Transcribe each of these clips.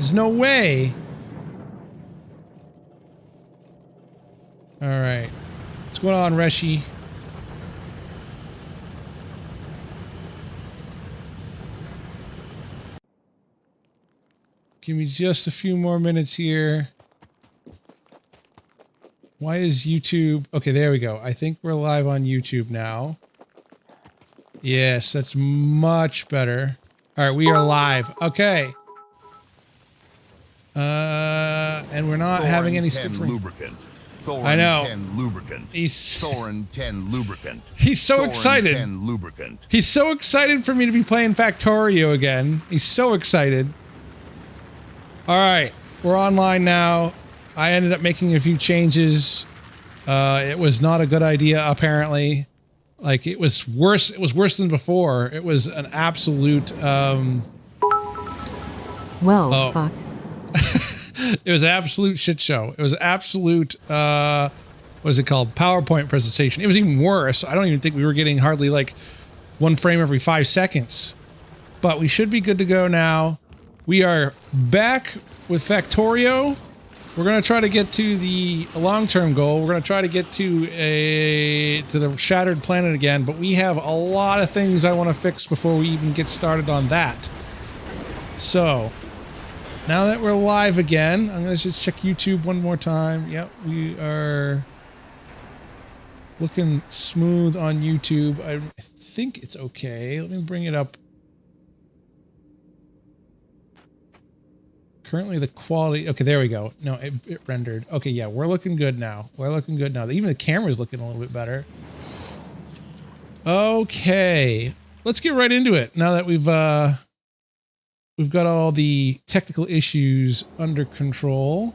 mods. No way. All right. What's going on, Reshi? Give me just a few more minutes here. Why is YouTube... Okay, there we go. I think we're live on YouTube now. Yes, that's much better. All right, we are live. Okay. And we're not having any lubricant. Thorin I know. 10 lubricant. Thorin 10 lubricant. He's so Thorin excited. 10 lubricant. He's so excited for me to be playing Factorio again. He's so excited. All right, we're online now. I ended up making a few changes. It was not a good idea, apparently. Like, it was worse. It was worse than before. It was an absolute, Well, fuck. it was an absolute shit show. It was an absolute, what is it called? PowerPoint presentation. It was even worse. I don't even think we were getting hardly like 1 frame every 5 seconds. But we should be good to go now. We are back with Factorio. We're going to try to get to the long-term goal. We're going to try to get to the Shattered Planet again, but we have a lot of things I want to fix before we even get started on that. So, now that we're live again, I'm going to just check YouTube one more time. Yep, we are looking smooth on YouTube. I think it's okay. Let me bring it up. Currently the quality, okay, there we go. No, it rendered. Okay, yeah, we're looking good now. We're looking good now. Even the camera's looking a little bit better. Okay, let's get right into it now that we've got all the technical issues under control.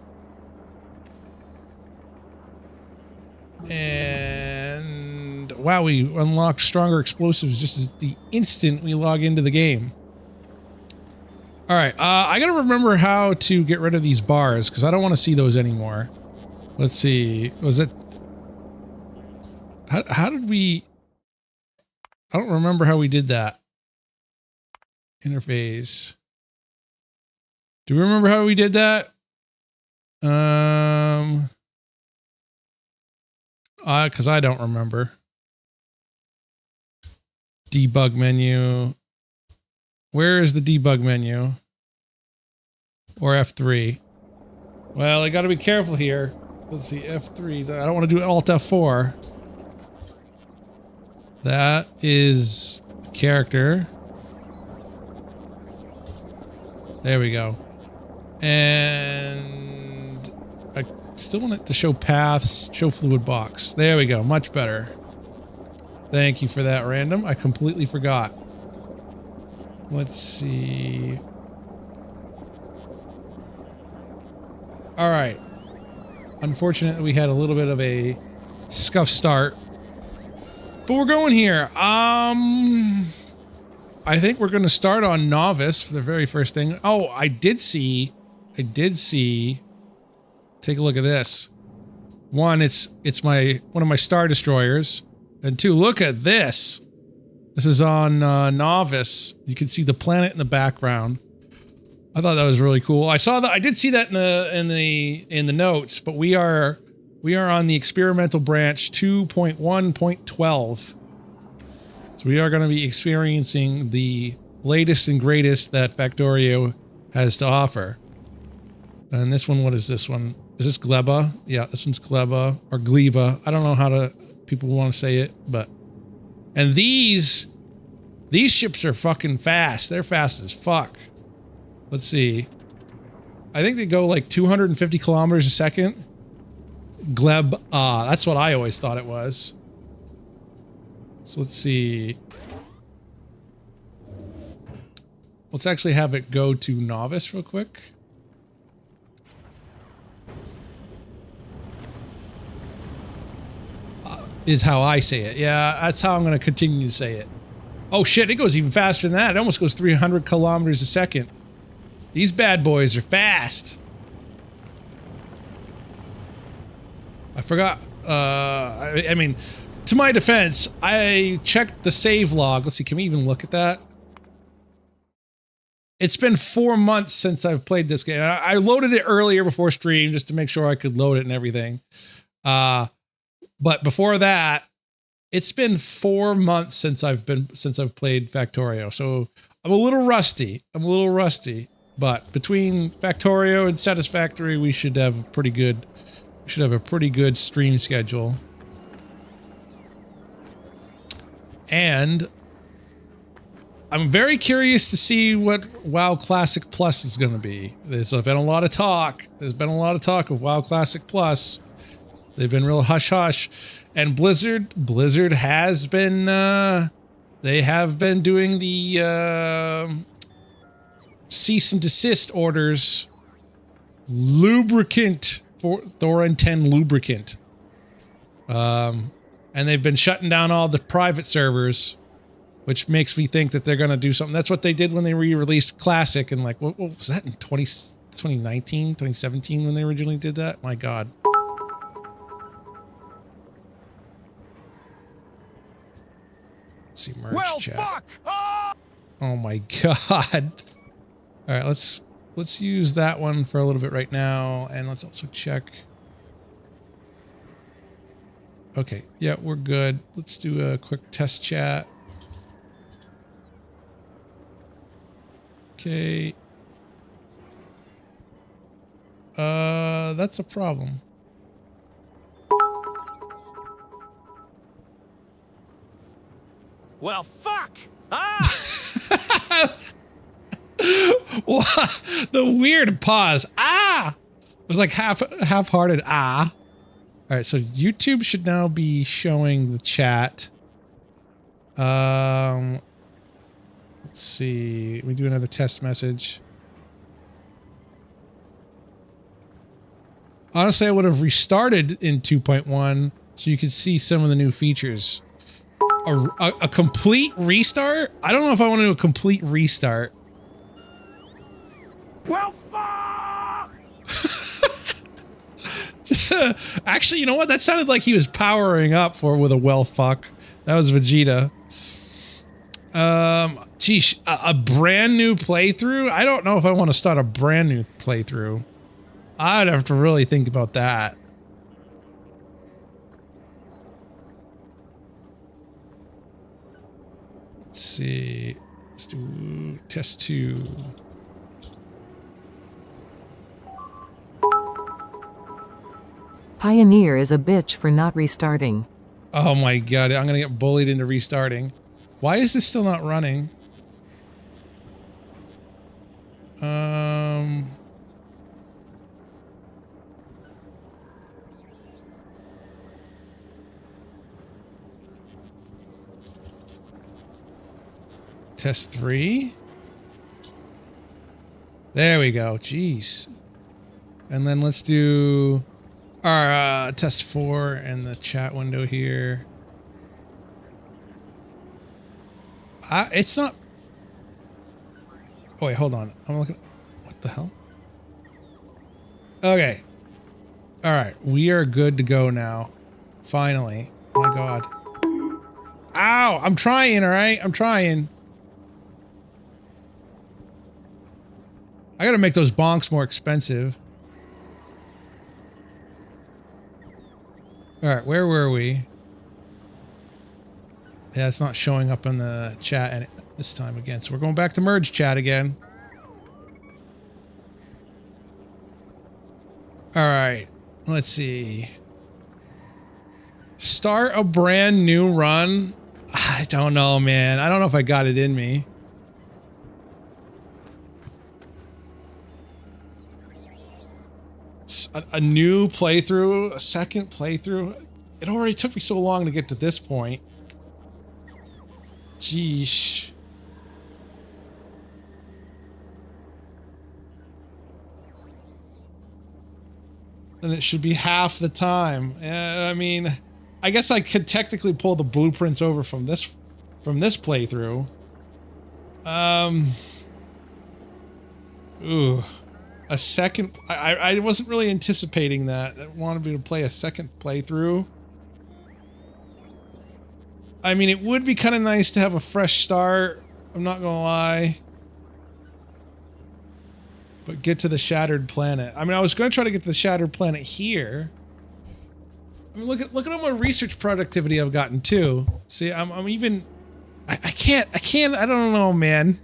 And wow, we unlocked stronger explosives just as the instant we log into the game. All right, I gotta remember how to get rid of these bars because I don't want to see those anymore. Let's see, was it? How did we? I don't remember how we did that. Interface. Do we remember how we did that? Because I don't remember. Debug menu. Where is the debug menu? Or F3? Well, I gotta be careful here. Let's see, F3. I don't want to do Alt F4. That is character. There we go. And I still want it to show paths, show fluid box. There we go, much better. Thank you for that, random. I completely forgot. Let's see. All right. Unfortunately, we had a little bit of a scuff start, but we're going here. I think we're going to start on novice for the very first thing. Oh, I did see. Take a look at this. One, it's one of my Star Destroyers, and two, look at this. This is on novice. You can see the planet in the background. I thought that was really cool. I saw that. I did see that in the notes, but we are on the experimental branch 2.1.12. So we are going to be experiencing the latest and greatest that Factorio has to offer. And this one, what is this one? Is this Gleba? Yeah, this one's Gleba or Gleba. I don't know how people want to say it, but. And these ships are fucking fast. They're fast as fuck. Let's see. I think they go like 250 kilometers a second. Gleb, that's what I always thought it was. So let's see. Let's actually have it go to novice real quick. Is how I say it. Yeah, that's how I'm going to continue to say it. Oh shit, it goes even faster than that. It almost goes 300 kilometers a second. These bad boys are fast. I forgot. I mean, to my defense, I checked the save log. Let's see, can we even look at that? it's been 4 months since I've played this game. I loaded it earlier before stream just to make sure I could load it and everything. But before that, it's been 4 months since I've played Factorio. So I'm a little rusty. But between Factorio and Satisfactory, we should have a pretty good stream schedule. And I'm very curious to see what WoW Classic Plus is going to be. There's been a lot of talk. There's been a lot of talk of WoW Classic Plus. They've been real hush-hush. And Blizzard has been, they have been doing the cease and desist orders. Lubricant for Thorin 10 lubricant. And they've been shutting down all the private servers, which makes me think that they're going to do something. That's what they did when they re-released Classic. And like, what was that in 2019, 2017 when they originally did that? My God. Let's see, merge chat. Fuck! Oh my God. All right, let's use that one for a little bit right now. And let's also check. Okay, yeah, we're good. Let's do a quick test chat. Okay. That's a problem. Well, fuck! Ah! The weird pause. Ah! It was like half-hearted ah. All right, so YouTube should now be showing the chat. Let's see. We do another test message. Honestly, I would have restarted in 2.1 so you could see some of the new features. A complete restart? I don't know if I want to do a complete restart. Well, fuck! Actually, you know what? That sounded like he was powering up with a well fuck. That was Vegeta. Geez, a brand new playthrough? I don't know if I want to start a brand new playthrough. I'd have to really think about that. Let's see. Let's do test 2. Pioneer is a bitch for not restarting. Oh my God, I'm gonna get bullied into restarting. Why is this still not running? Test 3. There we go. Jeez. And then let's do our test 4 in the chat window here. It's not. Oh wait, hold on. I'm looking. What the hell? Okay. All right, we are good to go now. Finally. Oh my God. Ow! I'm trying. All right, I'm trying. I gotta make those bonks more expensive. All right, where were we? Yeah, it's not showing up in the chat this time again. So we're going back to merge chat again. All right, let's see. Start a brand new run. I don't know, man. I don't know if I got it in me. A new playthrough, a second playthrough. It already took me so long to get to this point. Jeesh. Then it should be half the time. I mean, I guess I could technically pull the blueprints over from this playthrough. Ooh. A second. I wasn't really anticipating that. I wanted me to play a second playthrough. I mean, it would be kind of nice to have a fresh start. I'm not gonna lie. But get to the shattered planet. I mean, I was going to try to get to the shattered planet here. I mean, look at how much research productivity I've gotten too. See, I'm even. I can't. I don't know, man.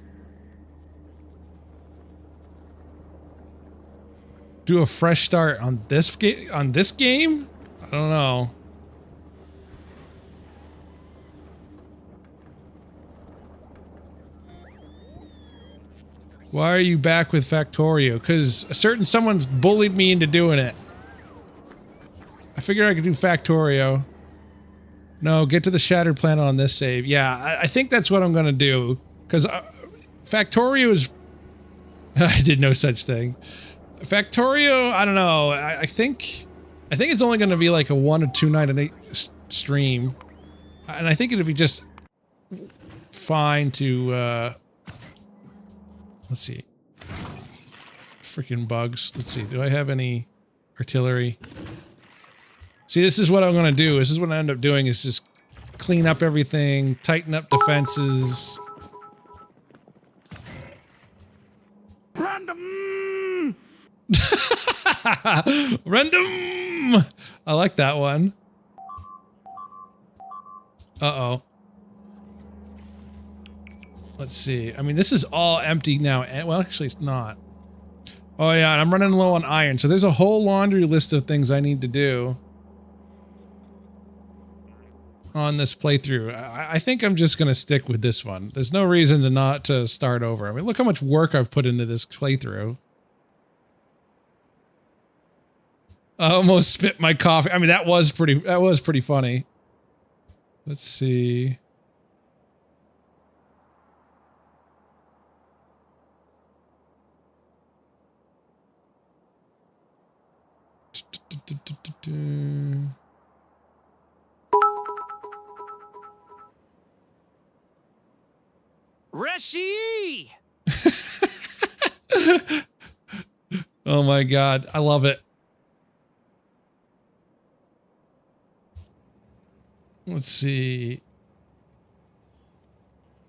Do a fresh start on this game. I don't know. Why are you back with Factorio? Because someone's bullied me into doing it. I figured I could do Factorio. No, get to the shattered planet on this save. Yeah, I think that's what I'm gonna do. Because Factorio is... I did no such thing. Factorio, I don't know. I think it's only gonna be like a 1 or 2 night a night stream. And I think it'd be just fine to... let's see. Freaking bugs. Let's see. Do I have any artillery? See, this is what I'm going to do. This is what I end up doing is just clean up everything, tighten up defenses. Random! Random! I like that one. Uh-oh. Let's see. I mean, this is all empty now. Well, actually, it's not. Oh, yeah, and I'm running low on iron. So there's a whole laundry list of things I need to do on this playthrough. I think I'm just going to stick with this one. There's no reason to not to start over. I mean, look how much work I've put into this playthrough. I almost spit my coffee. I mean, that was pretty funny. Let's see. Reshi! Oh my god, I love it. Let's see.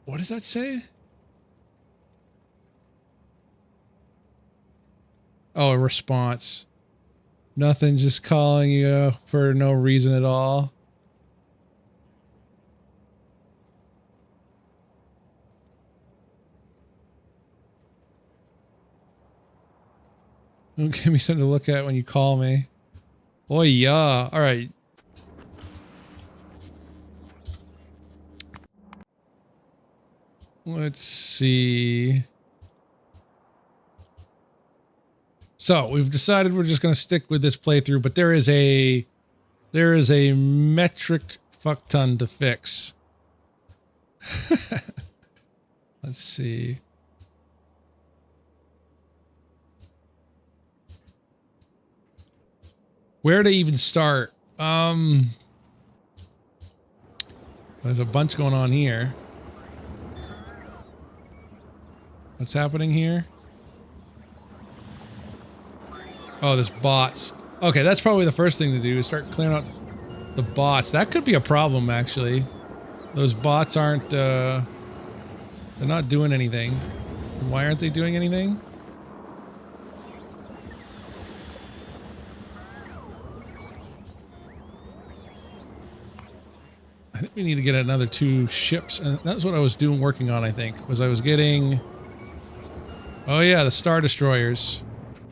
What does that say? Oh, a response. Nothing, just calling you for no reason at all. Don't give me something to look at when you call me. Oh yeah. All right. Let's see. So we've decided we're just going to stick with this playthrough, but there is a metric fuck ton to fix. Let's see. Where to even start? There's a bunch going on here. What's happening here? Oh, there's bots. Okay, that's probably the first thing to do is start clearing out the bots. That could be a problem, actually. Those bots aren't, they're not doing anything. Why aren't they doing anything? I think we need to get another 2 ships. And that's what I was working on, I think, was I was getting... Oh yeah, the Star Destroyers.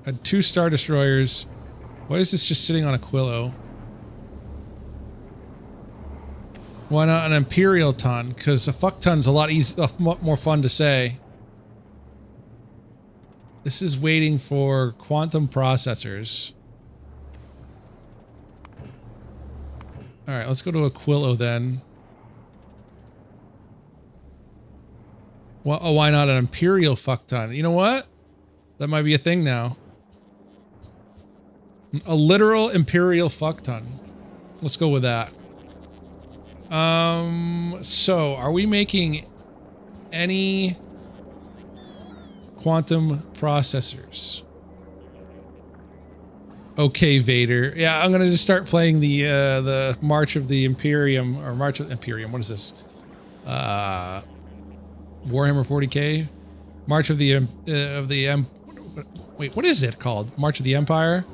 I had 2 Star Destroyers. Why is this just sitting on Aquilo? Why not an Imperial ton? Because a fuck ton's a lot more fun to say. This is waiting for quantum processors. Alright, let's go to Aquilo then. Well, oh, why not an Imperial fuck ton? You know what? That might be a thing now. A literal Imperial fuck ton. Let's go with that. So are we making any quantum processors? Okay, Vader. Yeah, I'm gonna just start playing the March of the Imperium, or March of the Imperium. What is this? Warhammer 40k, March of the Wait, what is it called? March of the Empire?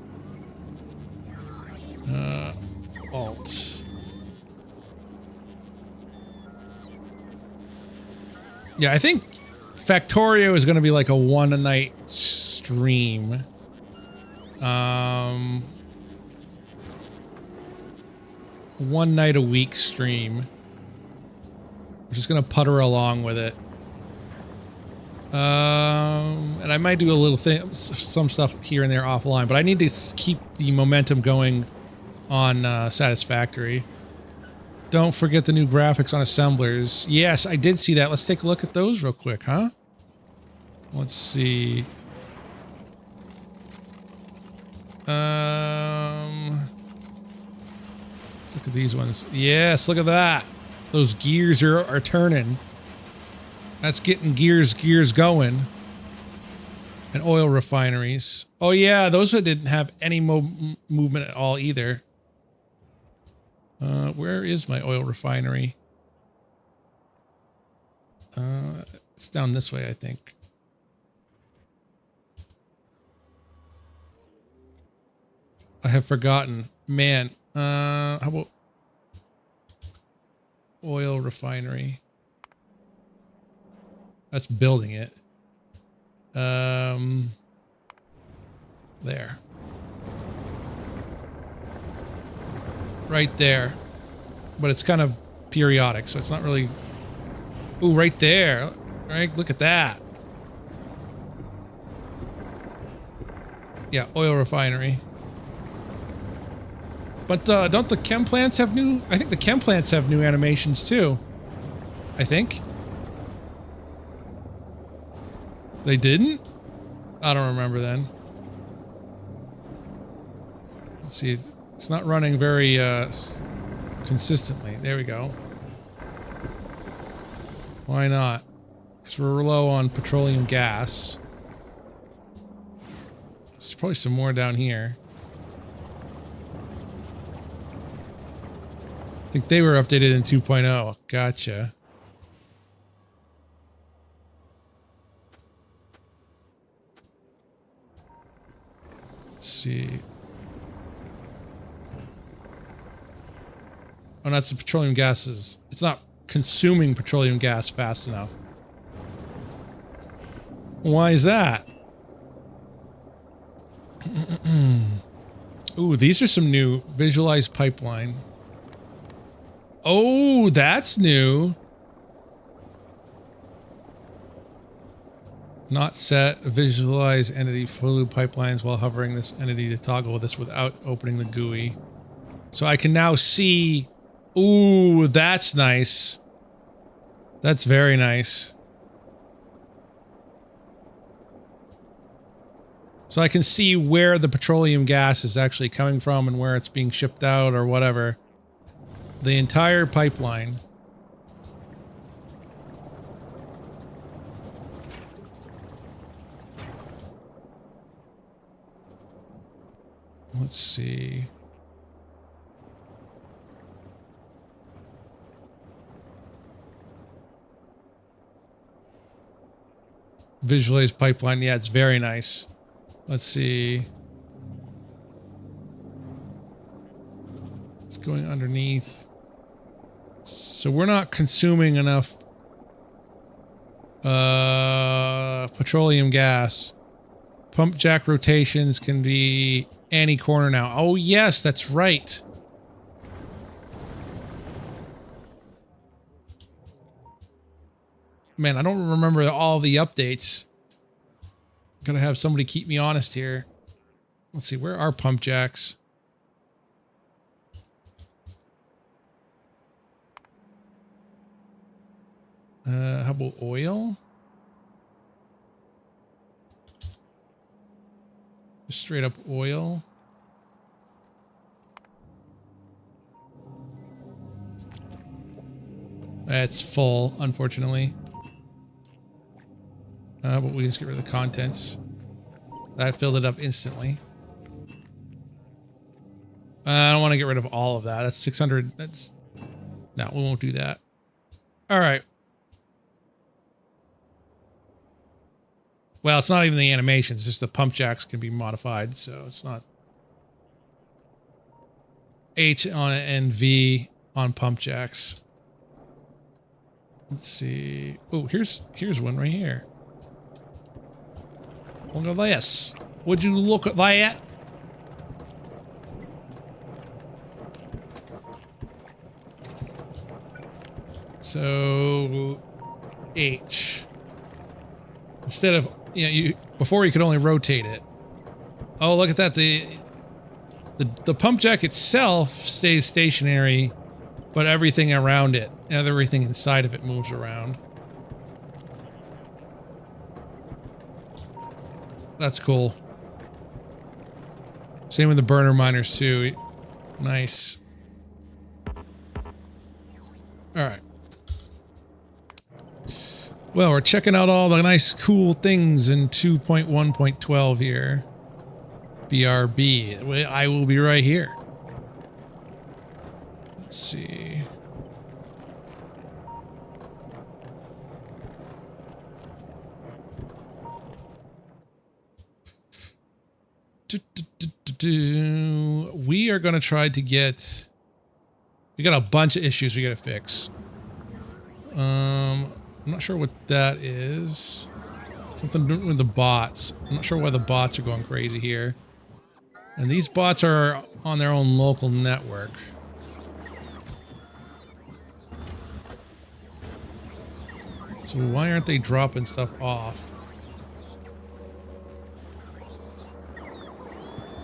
Alt. Yeah, I think Factorio is going to be like a one-a-night stream. One night a week stream. We're just going to putter along with it. And I might do a little thing, some stuff here and there offline, but I need to keep the momentum going on Satisfactory. Don't forget the new graphics on assemblers. Yes, I did see that. Let's take a look at those real quick, huh? Let's see. Let's look at these ones. Yes, look at that. Those gears are turning. That's getting gears going. And oil refineries. Oh yeah, those didn't have any movement at all either. Where is my oil refinery? It's down this way, I think. I have forgotten. Man, how about oil refinery? That's building it. There. Right there. But it's kind of periodic, so it's not really... Ooh, right there. Right, look at that. Yeah, oil refinery. But don't the chem plants have new... I think the chem plants have new animations too. I think. They didn't? I don't remember then. Let's see. It's not running very consistently. There we go. Why not? Because we're low on petroleum gas. There's probably some more down here. I think they were updated in 2.0. Gotcha. Let's see. Oh, that's the petroleum gases. It's not consuming petroleum gas fast enough. Why is that? Ooh, these are some new. Visualize pipeline. Oh, that's new. Not set. Visualize entity fluid pipelines while hovering this entity to toggle this without opening the GUI. So I can now see... Ooh, that's nice. That's very nice. So I can see where the petroleum gas is actually coming from and where it's being shipped out or whatever. The entire pipeline. Let's see. Visualize pipeline. Yeah, it's very nice. Let's see. It's going underneath. So we're not consuming enough petroleum gas. Pump jack rotations can be any corner now. Oh yes, that's right. Man, I don't remember all the updates. Gotta have somebody keep me honest here. Let's see, where are pump jacks? How about oil? Just straight up oil. That's full, unfortunately. But we just get rid of the contents. That filled it up instantly. I don't want to get rid of all of that. That's 600. That's... No, we won't do that. All right. Well, it's not even the animations, it's just the pump jacks can be modified, so it's not H on it and V on pump jacks. Let's see. Oh, here's one right here. Look at this. Would you look at that? So H. Instead of, before you could only rotate it. Oh, look at that. The pump jack itself stays stationary, but everything around it and everything inside of it moves around. That's cool. Same with the burner miners too. Nice. All right. Well, we're checking out all the nice cool things in 2.1.12 here. BRB. I will be right here. Let's see. We are going to try to get... We got a bunch of issues we got to fix. I'm not sure what that is. Something doing with the bots. I'm not sure why the bots are going crazy here. And these bots are on their own local network. So why aren't they dropping stuff off?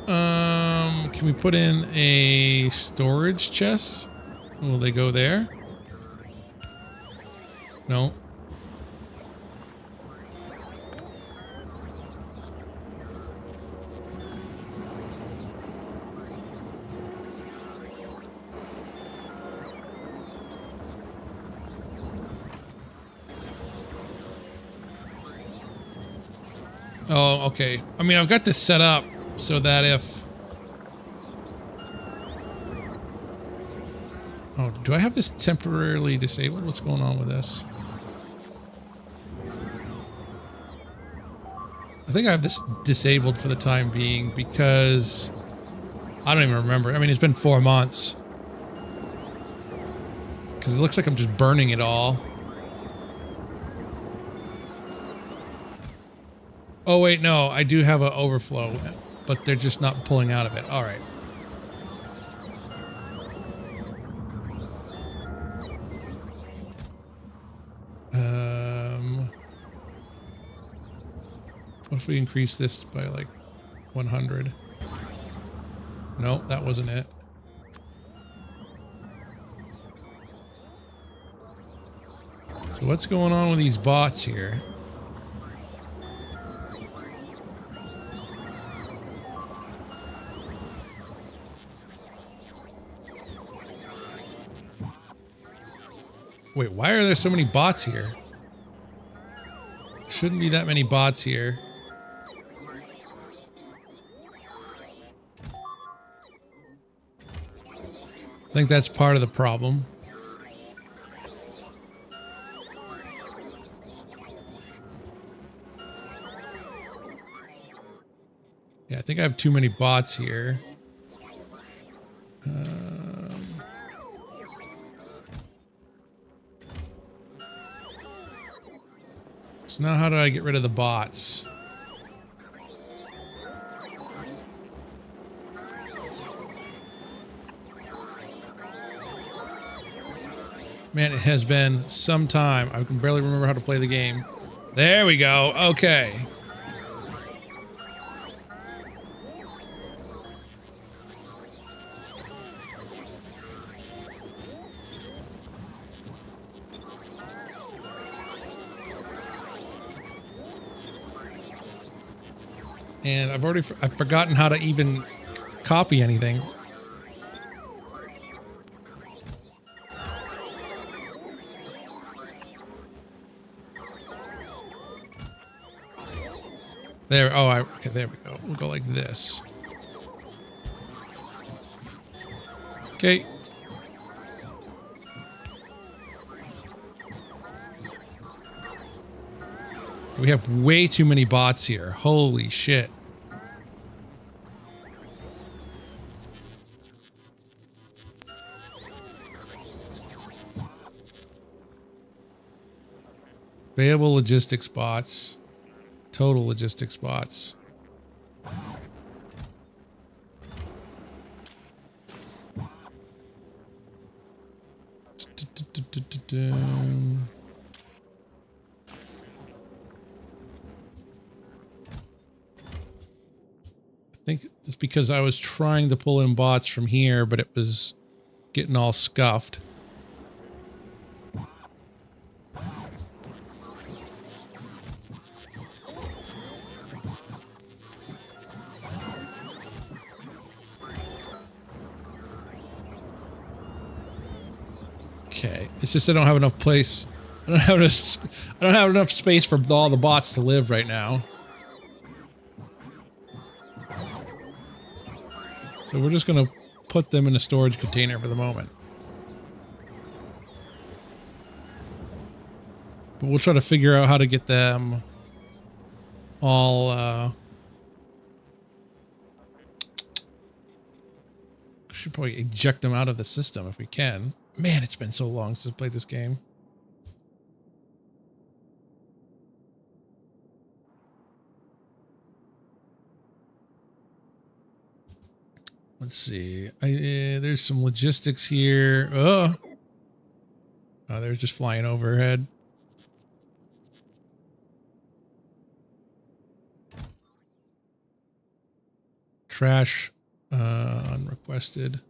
Can we put in a storage chest? Will they go there? No. Oh, okay. I mean, I've got this set up so that if... Oh, do I have this temporarily disabled? What's going on with this? I think I have this disabled for the time being because... I don't even remember. I mean, it's been 4 months. Because it looks like I'm just burning it all. Oh, wait, no. I do have an overflow, but they're just not pulling out of it. All right. What if we increase this by like 100? No, that wasn't it. So what's going on with these bots here? Wait, why are there so many bots here? Shouldn't be that many bots here. I think that's part of the problem. Yeah, I think I have too many bots here. So now how do I get rid of the bots? Man, it has been some time. I can barely remember how to play the game. There we go. Okay. And I've forgotten how to even copy anything. There, okay, there we go. We'll go like this. Okay. We have way too many bots here. Holy shit. Available logistics bots. Total logistics bots. I think it's because I was trying to pull in bots from here, but it was getting all scuffed. Okay, it's just I don't have enough place. I don't have enough space for all the bots to live right now. So we're just gonna put them in a storage container for the moment. But we'll try to figure out how to get them all, should probably eject them out of the system if we can. Man, it's been so long since I played this game. Let's see. There's some logistics here. Oh, they're just flying overhead. Trash, unrequested.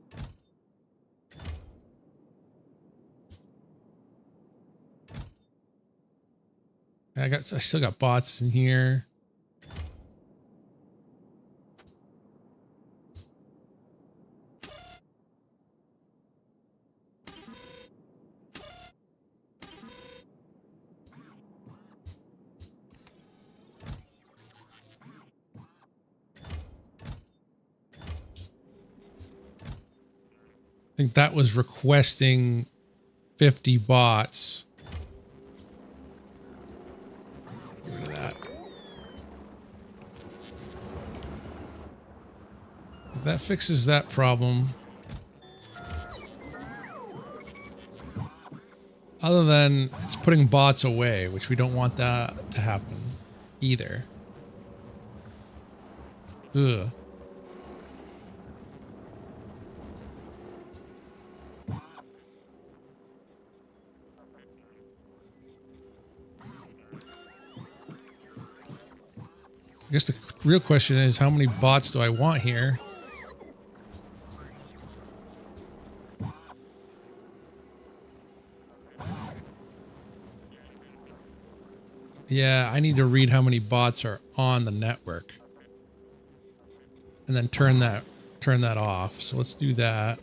I still got bots in here. I think that was requesting 50 bots. Get rid of that. If that fixes that problem. Other than it's putting bots away, which we don't want that to happen either. Ugh. I guess the real question is, how many bots do I want here? Yeah, I need to read how many bots are on the network. And then turn that off. So let's do that.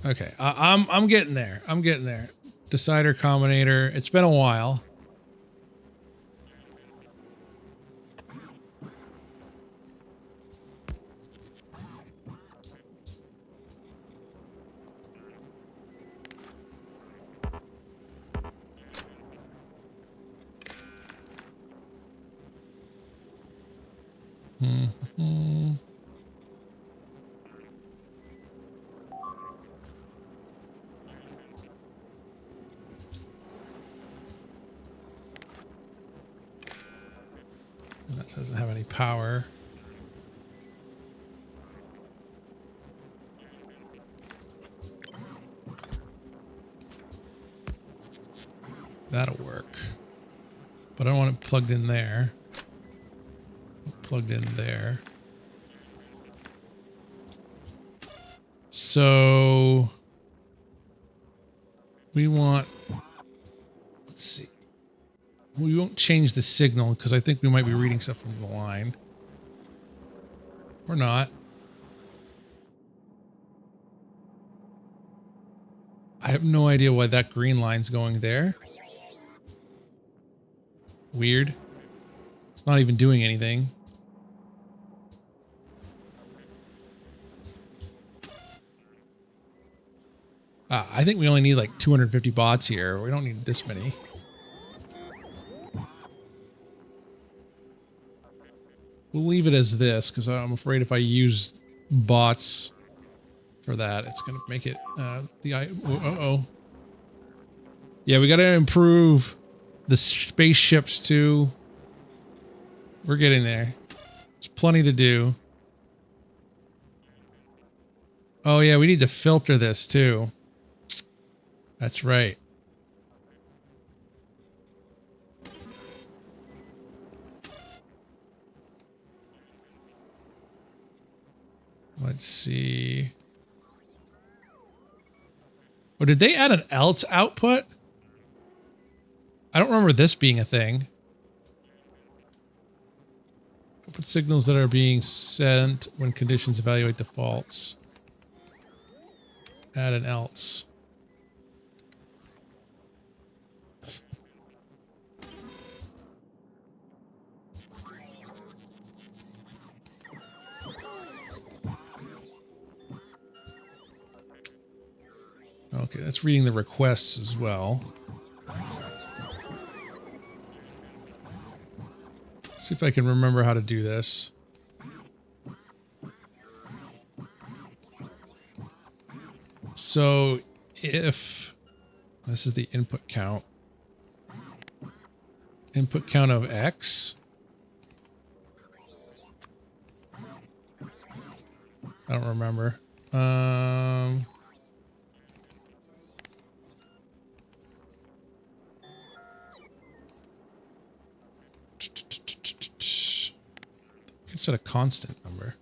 Okay, I'm getting there. I'm getting there. Decider combinator. It's been a while. Mm-hmm. That doesn't have any power. That'll work. But I don't want it plugged in there. Plugged in there. So we want, let's see. We won't change the signal because I think we might be reading stuff from the line. Or not. I have no idea why that green line's going there. Weird. It's not even doing anything. I think we only need like 250 bots here. We don't need this many. We'll leave it as this because I'm afraid if I use bots for that, it's going to make it uh-oh. Yeah, we got to improve the spaceships too. We're getting there. There's plenty to do. Oh yeah, we need to filter this too. That's right. Let's see. Oh, did they add an else output? I don't remember this being a thing. Output signals that are being sent when conditions evaluate defaults. Add an else. Okay, that's reading the requests as well. See if I can remember how to do this. So if this is the input count of X. I don't remember. Could set a constant number.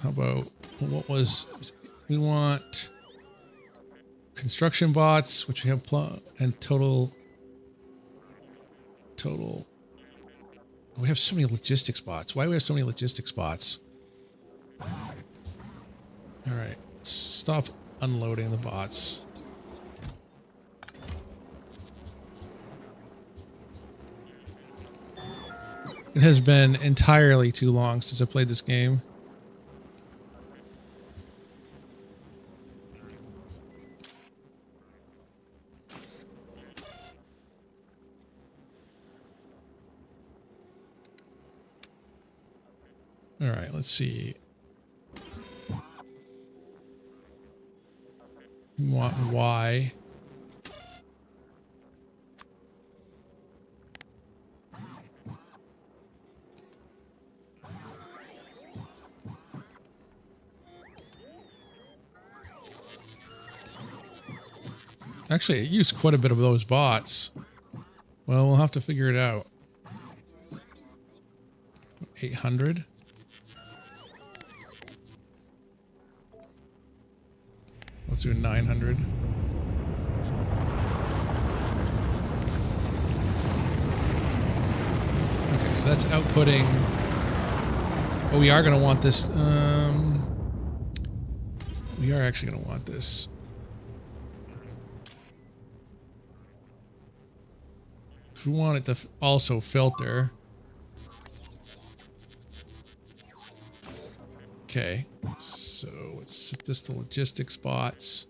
How about what was we want construction bots, which we have and total. We have so many logistics bots. Why do we have so many logistics bots? All right, stop unloading the bots. It has been entirely too long since I played this game. All right, let's see. We want Y. Actually, it used quite a bit of those bots. Well, we'll have to figure it out. 800. Let's do 900. Okay, so that's outputting. Oh, we are going to want this. We are actually going to want this. We want it to also filter. Okay, so let's set this to logistics bots.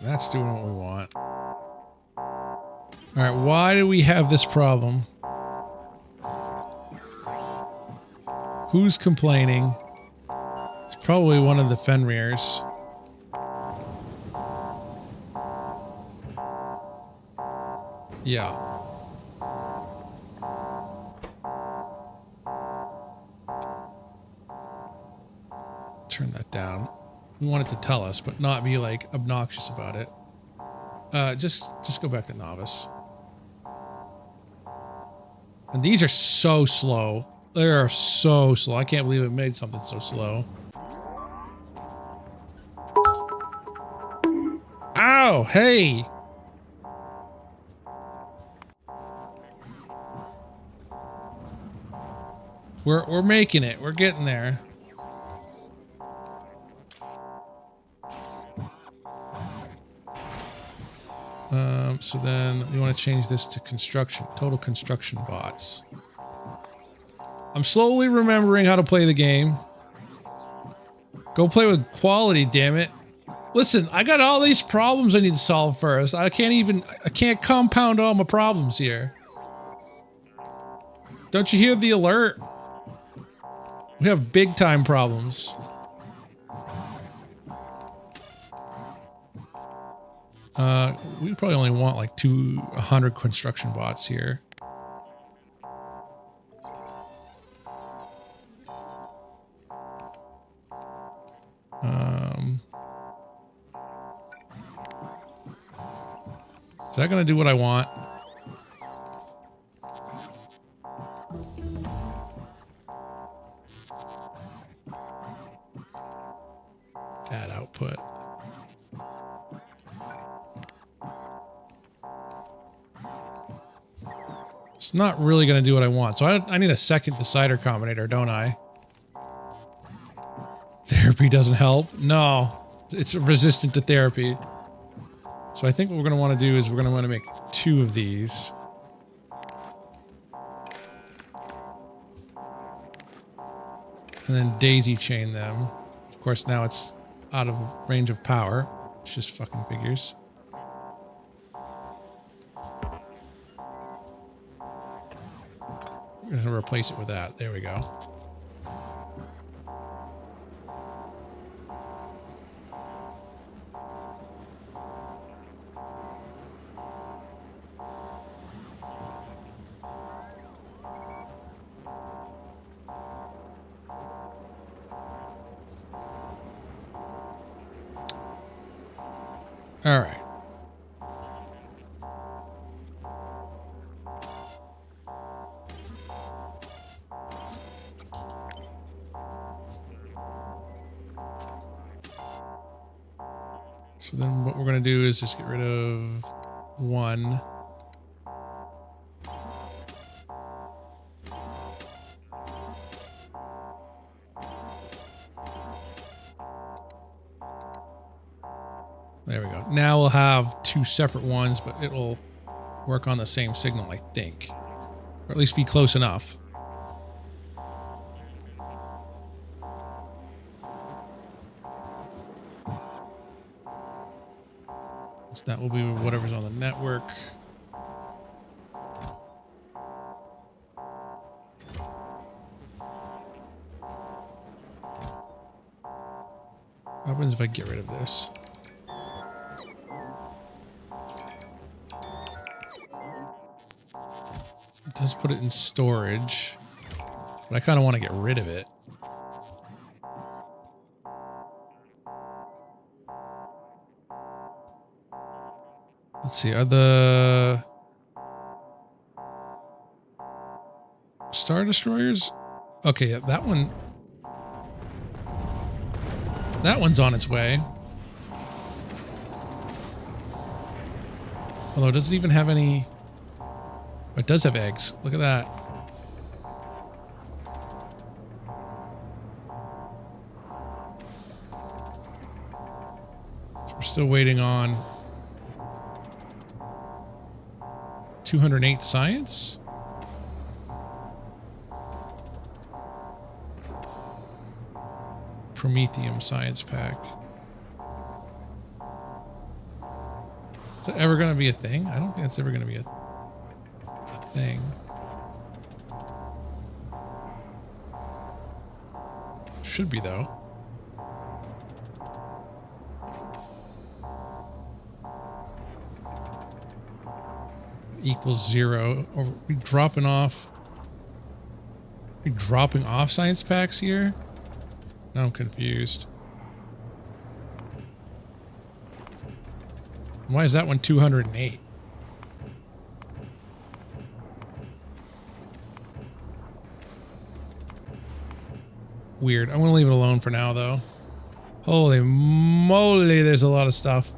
That's doing what we want. All right, why do we have this problem? Who's complaining? It's probably one of the Fenriers. Yeah. Turn that down. We want it to tell us, but not be like obnoxious about it. Just go back to novice. And these are so slow. They are so slow. I can't believe it made something so slow. Ow! Hey! We're making it. We're getting there. So then we want to change this to construction. Total construction bots. I'm slowly remembering how to play the game. Go play with quality, damn it. Listen, I got all these problems I need to solve first. I can't compound all my problems here. Don't you hear the alert? We have big time problems. We probably only want like 100 construction bots here. Is that gonna do what I want? Add output. It's not really going to do what I want. So I need a second decider combinator, don't I? Therapy doesn't help. No, it's resistant to therapy. So I think what we're going to want to do is we're going to want to make 2 of these. And then daisy chain them. Of course, now it's out of range of power. It's just fucking figures. We're going to replace it with that. There we go. All right. So then what we're going to do is just get rid of 1. There we go. Now we'll have 2 separate ones, but it'll work on the same signal, I think. Or at least be close enough. So that will be whatever's on the network. What happens if I get rid of this? It does put it in storage, but I kind of want to get rid of it. Let's see, are the Star Destroyers? Okay, yeah, that one's on its way. Although, does it even have any? Oh, it does have eggs. Look at that. So we're still waiting on 208 science. Promethium science pack. Is it ever going to be a thing? I don't think it's ever going to be a thing. Should be, though. Equals 0. Are we dropping off? Are we dropping off science packs here? Now I'm confused. Why is that one 208? weird. I'm going to leave it alone for now, though. Holy moly, there's a lot of stuff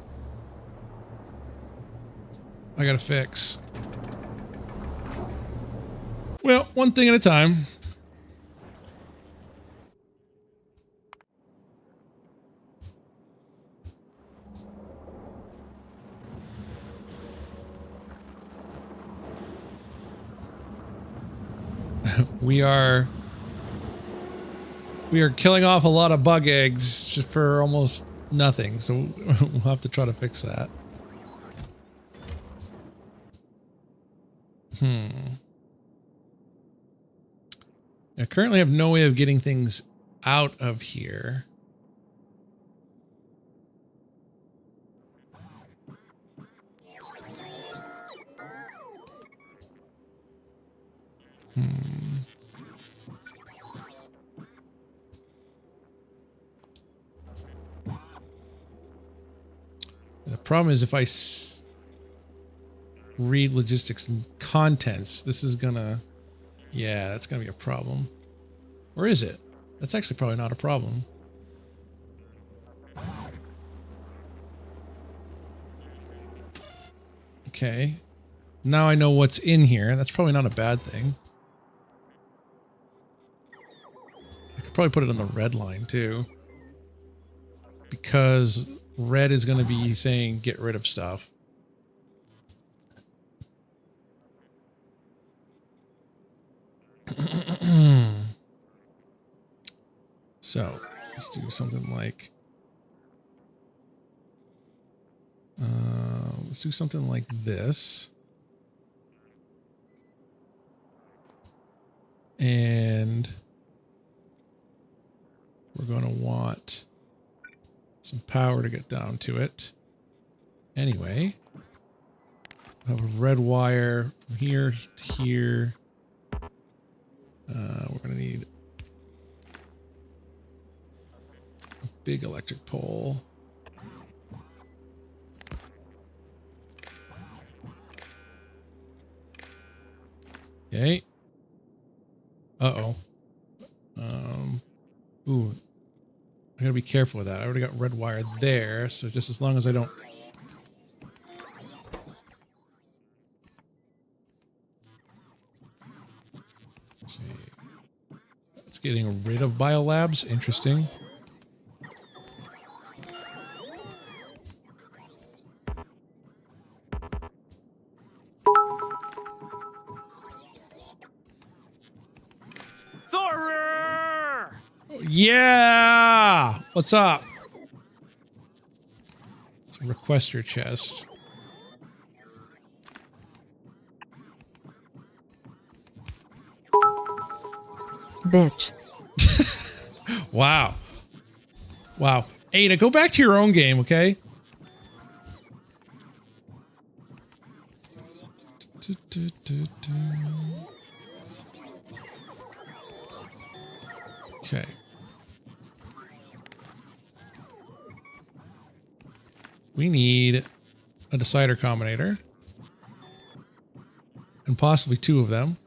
I gotta fix. Well, one thing at a time. We are killing off a lot of bug eggs just for almost nothing, so we'll have to try to fix that. I currently have no way of getting things out of here. The problem is if I read logistics and contents, this is gonna, yeah, that's gonna be a problem. Or is it? That's actually probably not a problem. Okay. Now I know what's in here. That's probably not a bad thing. I could probably put it on the red line too. Because red is going to be saying get rid of stuff. So let's do something like this. And we're going to want some power to get down to it. Anyway, I have a red wire from here to here. We're going to need a big electric pole. Okay. Uh-oh. Ooh. I gotta be careful with that. I already got red wire there, so just as long as I don't... Let's see. It's getting rid of biolabs. Interesting. Yeah! What's up? It's a requester chest. Bitch. Wow. Wow. Ada, go back to your own game, okay? Okay. We need a decider combinator. And possibly two of them.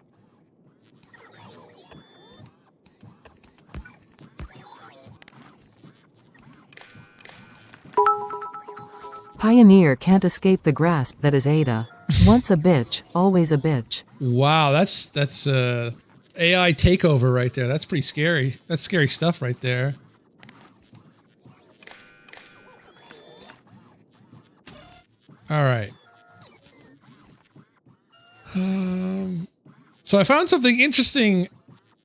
Pioneer can't escape the grasp that is Ada. Once a bitch, always a bitch. Wow, that's AI takeover right there. That's pretty scary. That's scary stuff right there. All right. So I found something interesting.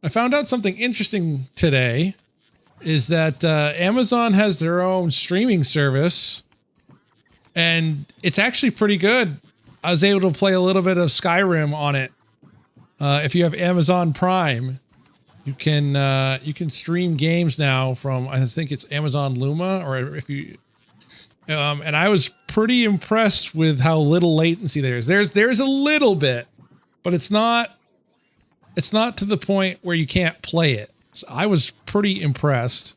I found out something interesting today is that Amazon has their own streaming service and it's actually pretty good. I was able to play a little bit of Skyrim on it. If you have Amazon Prime, you can stream games now from, I think it's Amazon Luma, or if you, and I was pretty impressed with how little latency there is. There's a little bit, but it's not to the point where you can't play it. So I was pretty impressed.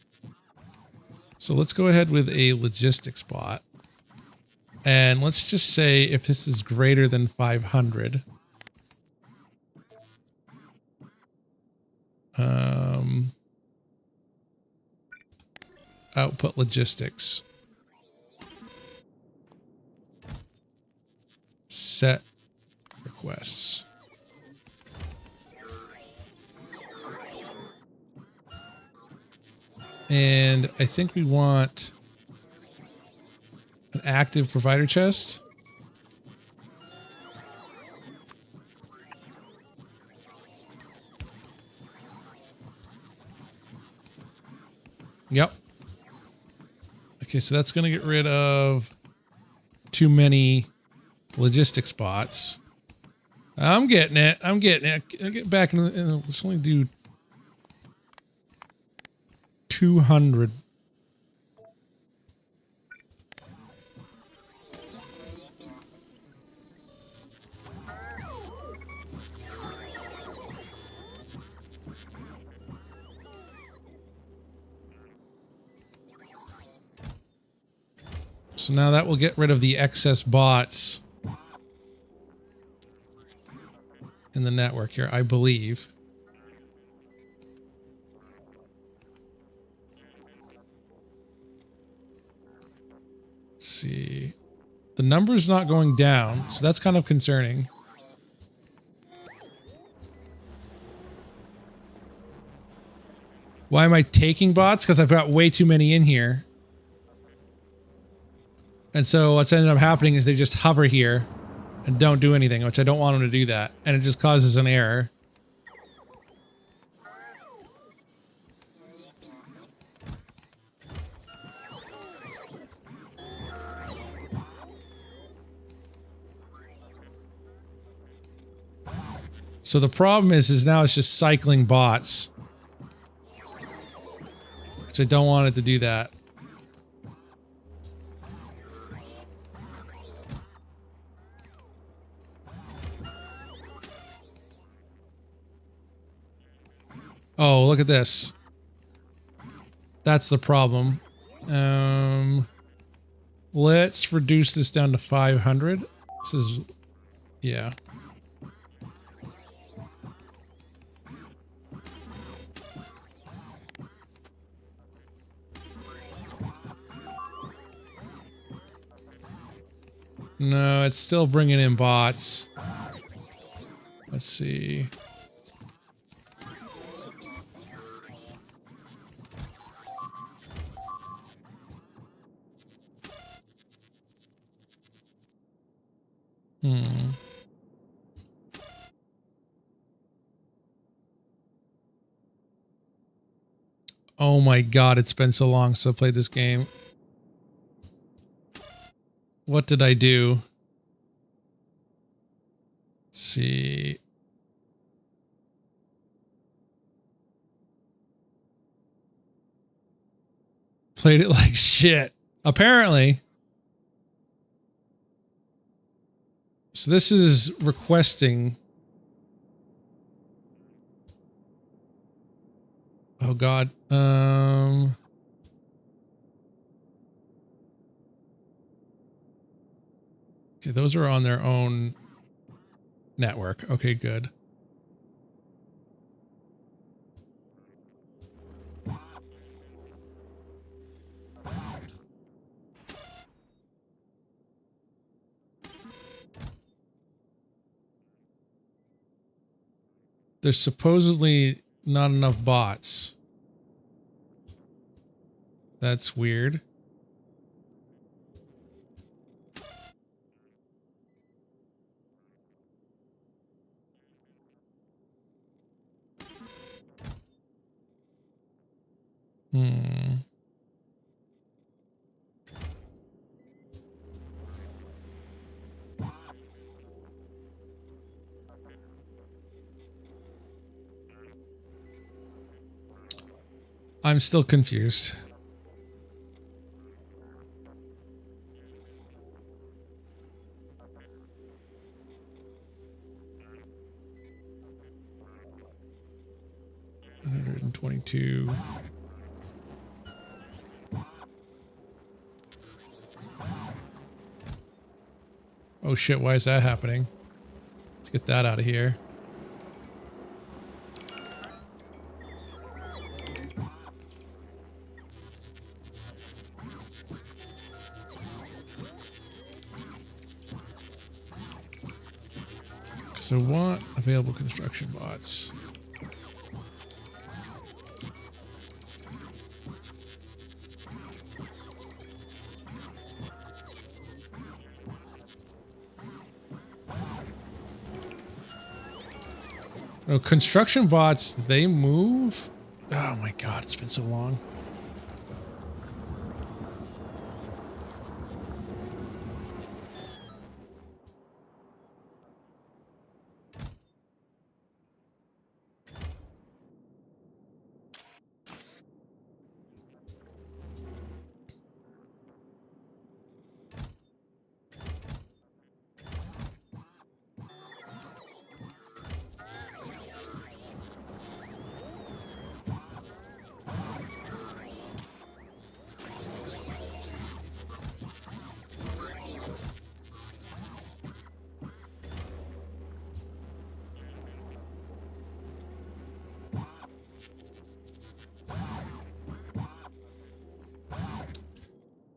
So let's go ahead with a logistics bot. And let's just say if this is greater than 500. output logistics. Set requests. And I think we want an active provider chest. Yep. Okay, so that's going to get rid of too many logistic spots. I'm getting it. I'm getting it. I'll get back in the, let's only do 200. So now that will get rid of the excess bots in the network here, I believe. Let's see. The number's not going down, so that's kind of concerning. Why am I taking bots? Because I've got way too many in here. And so what's ended up happening is they just hover here and don't do anything, which I don't want them to do that. And it just causes an error. So the problem is now it's just cycling bots, which I don't want it to do that. Oh, look at this. That's the problem. Let's reduce this down to 500. This is, yeah. No, it's still bringing in bots. Let's see. Oh my god, it's been so long since I played this game. What did I do? Let's see. Played it like shit. Apparently. So this is requesting. Oh god. Okay, those are on their own network. Okay, good. There's supposedly not enough bots. That's weird. I'm still confused. $122. Oh shit, why is that happening? Let's get that out of here. So want available construction bots. Oh, construction bots, they move? Oh my god, it's been so long.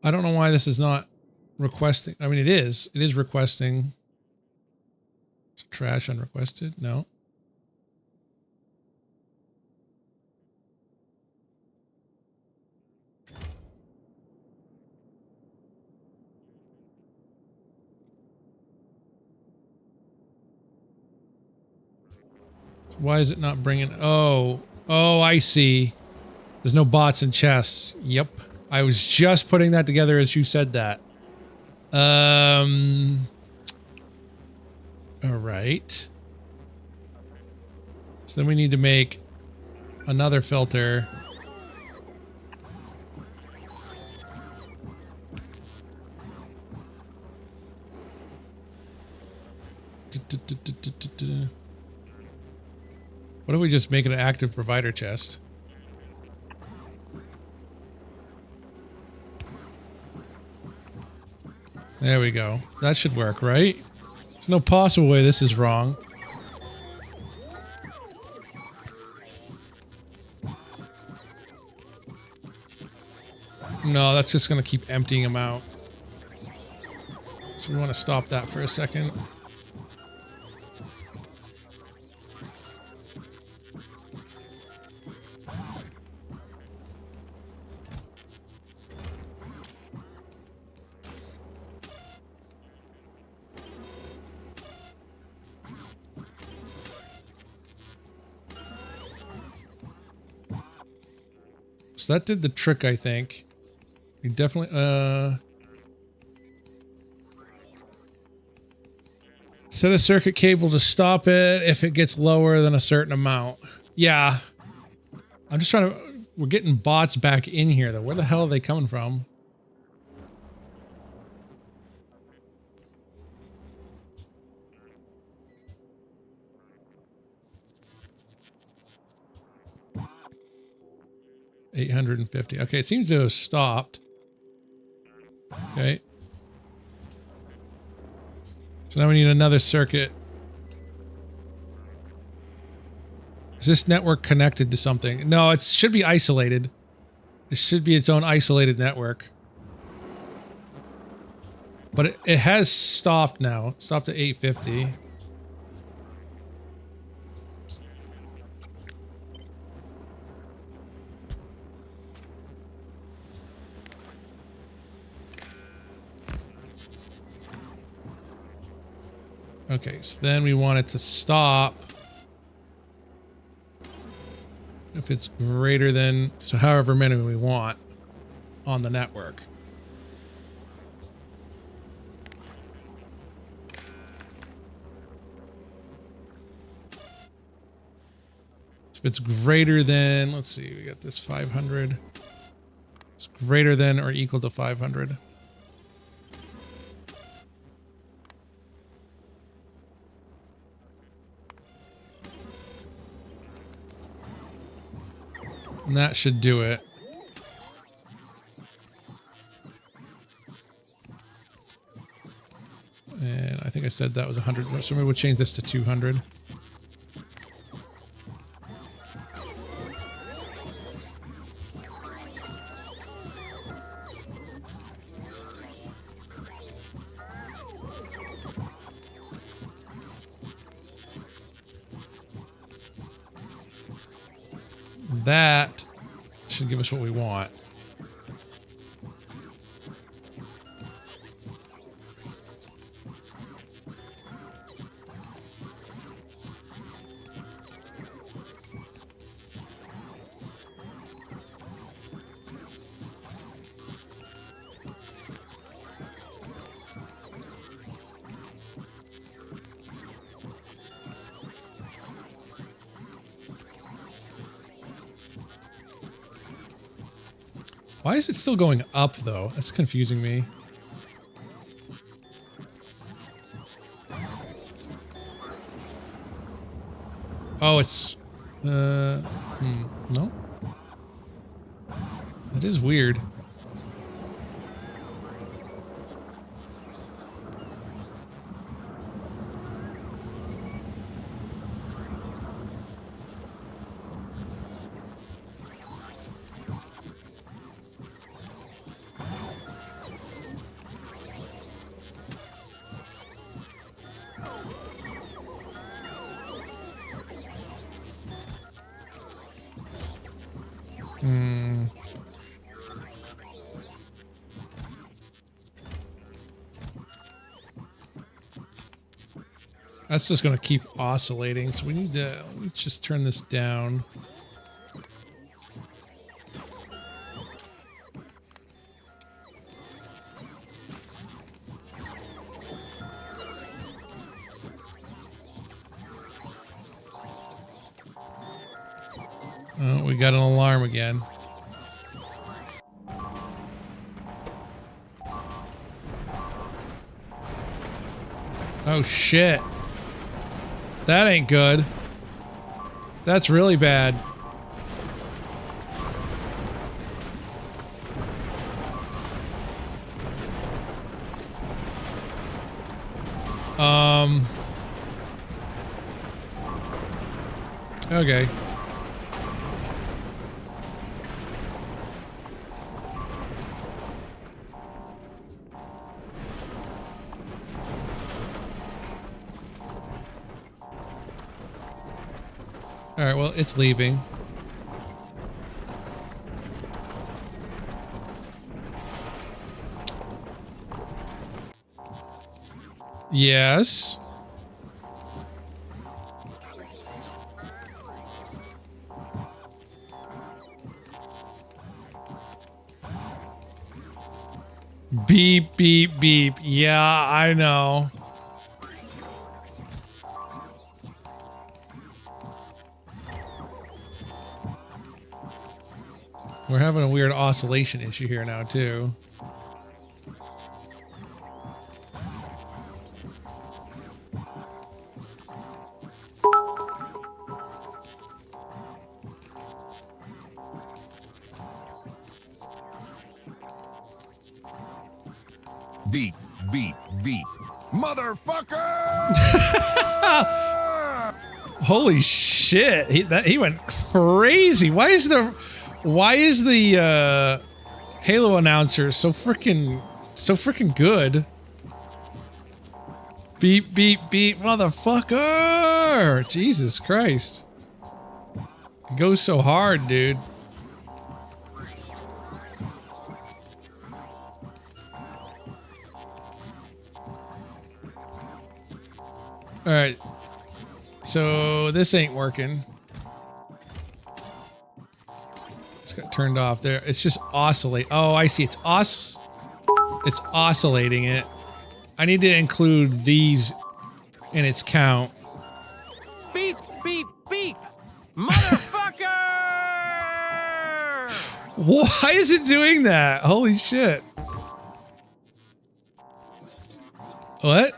I don't know why this is not requesting. I mean, it is. It is requesting. Is trash unrequested? No. So why is it not bringing? Oh, I see. There's no bots and chests. Yep. I was just putting that together as you said that. All right. So then we need to make another filter. What if we just make it an active provider chest? There we go. That should work, right? There's no possible way this is wrong. No, that's just going to keep emptying them out. So we want to stop that for a second. So that did the trick, I think. We definitely, set a circuit cable to stop it if it gets lower than a certain amount. Yeah. I'm just trying to, we're getting bots back in here though. Where the hell are they coming from? $850. Okay, it seems to have stopped. Okay. So now we need another circuit. Is this network connected to something? No, it should be isolated. It should be its own isolated network. But it has stopped now. It stopped at 850. Okay, so then we want it to stop if it's greater than, so however many we want on the network. So if it's greater than, let's see, we got this 500. It's greater than or equal to 500. And that should do it. And I think I said that was 100. So maybe we'll change this to 200. that should give us what we want. Why is it still going up, though? That's confusing me. Oh, it's... no? That is weird. That's just going to keep oscillating, so we need to let's just turn this down. Oh, we got an alarm again. Oh shit. That ain't good. That's really bad. Okay. All right, well, it's leaving. Yes. Beep, beep, beep. Yeah, I know. We're having a weird oscillation issue here now, too. Beep, beep, beep. Motherfucker! Holy shit. He went crazy. Why is the Halo announcer so freaking good? Beep, beep, beep, motherfucker! Jesus Christ. It goes so hard, dude. Alright. So this ain't working. It's got turned off there. It's just oscillate. Oh, I see. It's oscillating it. I need to include these in its count. Beep, beep, beep! Motherfucker! Why is it doing that? Holy shit. What?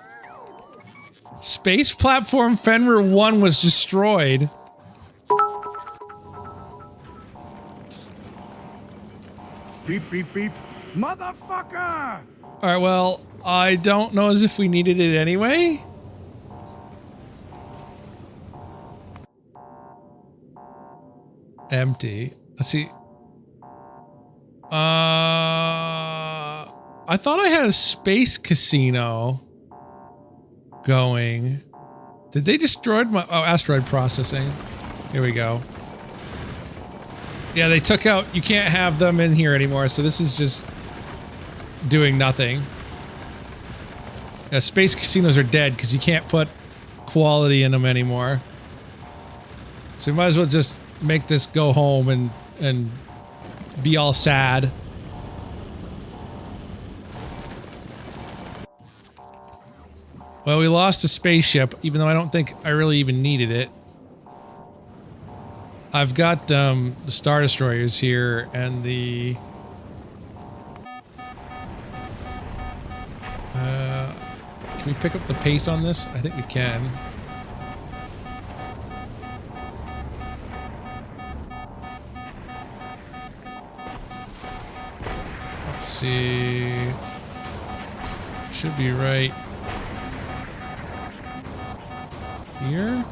Space platform Fenrir 1 was destroyed. Beep, beep, beep! Motherfucker! Alright, well, I don't know as if we needed it anyway. Empty. Let's see. I thought I had a space casino going. Did they destroy my... Oh, asteroid processing. Here we go. Yeah, they took out... You can't have them in here anymore, so this is just doing nothing. Yeah, space casinos are dead because you can't put quality in them anymore. So you might as well just make this go home and be all sad. Well, we lost a spaceship, even though I don't think I really even needed it. I've got the Star Destroyers here and the... can we pick up the pace on this? I think we can. Let's see... Should be right... here?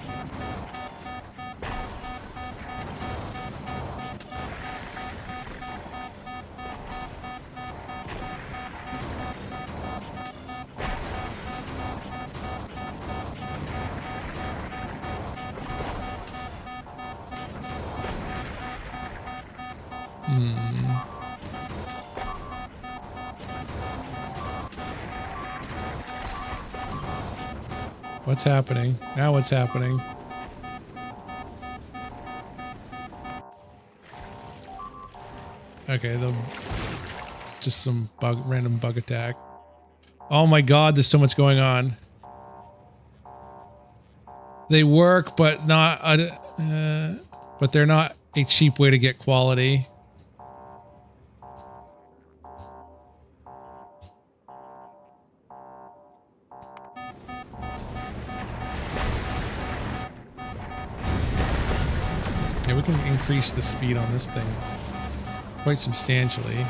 What's happening? Now what's happening? Okay, just some random bug attack. Oh my god, there's so much going on. They work, but not, but they're not a cheap way to get quality. Yeah, we can increase the speed on this thing quite substantially.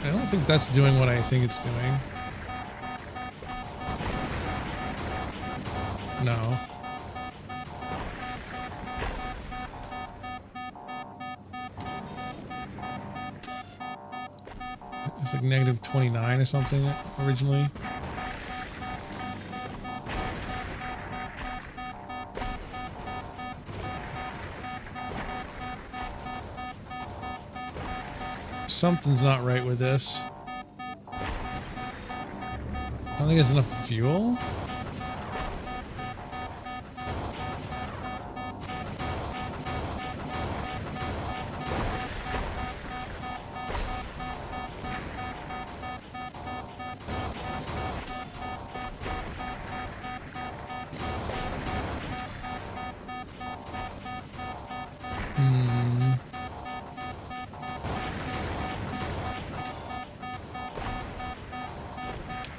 I don't think that's doing what I think it's doing. No. It's like negative 29 or something originally. Something's not right with this. I don't think it's enough fuel.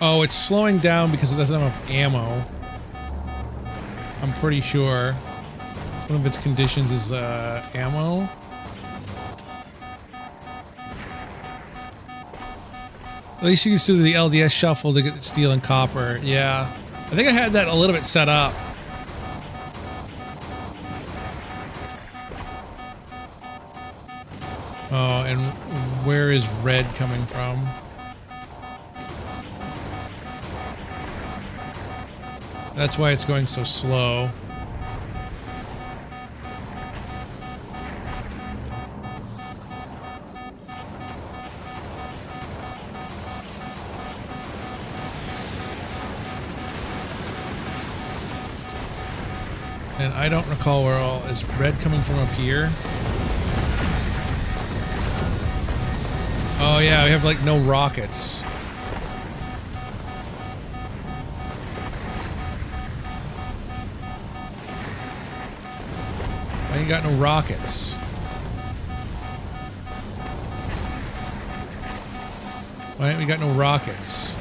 Oh, it's slowing down because it doesn't have enough ammo. I'm pretty sure. One of its conditions is ammo. At least you can still do the LDS shuffle to get steel and copper. Yeah. I think I had that a little bit set up. Oh, and where is red coming from? That's why it's going so slow. And I don't recall where all is red coming from up here. Oh yeah, we have like no rockets. I ain't got no rockets. Why ain't we got no rockets?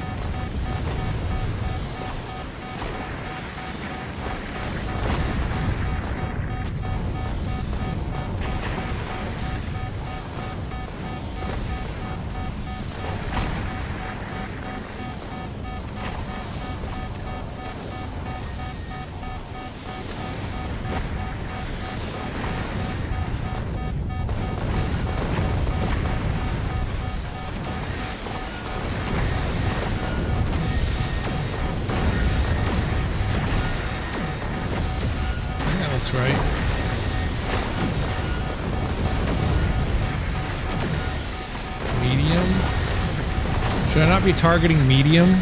looks right. Medium? Should I not be targeting medium?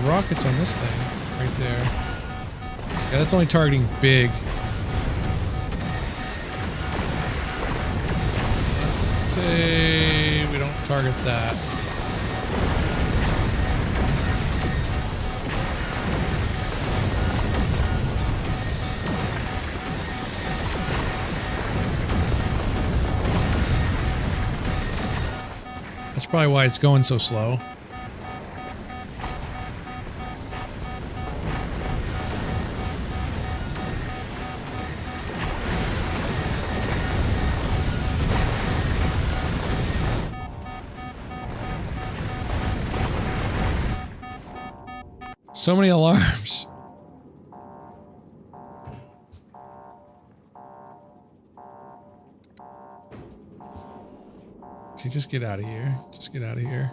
Rockets on this thing right there. Yeah, that's only targeting big. Let's say we don't target that. That's probably why it's going so slow. So many alarms. Okay, just get out of here. Just get out of here.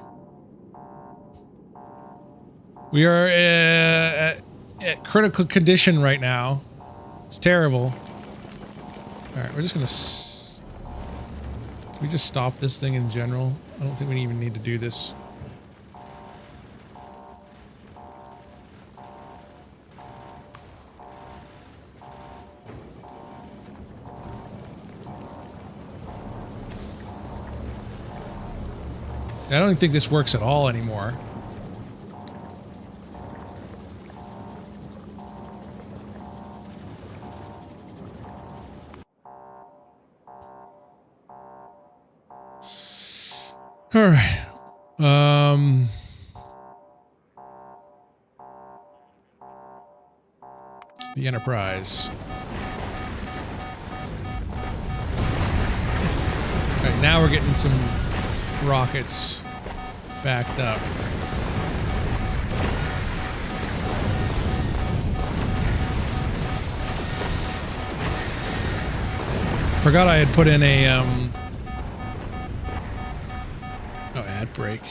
We are at critical condition right now. It's terrible. Alright, we're just gonna... Can we just stop this thing in general? I don't think we even need to do this. I don't even think this works at all anymore. All right. The Enterprise. All right, now we're getting some rockets backed up. Forgot I had put in a ad break.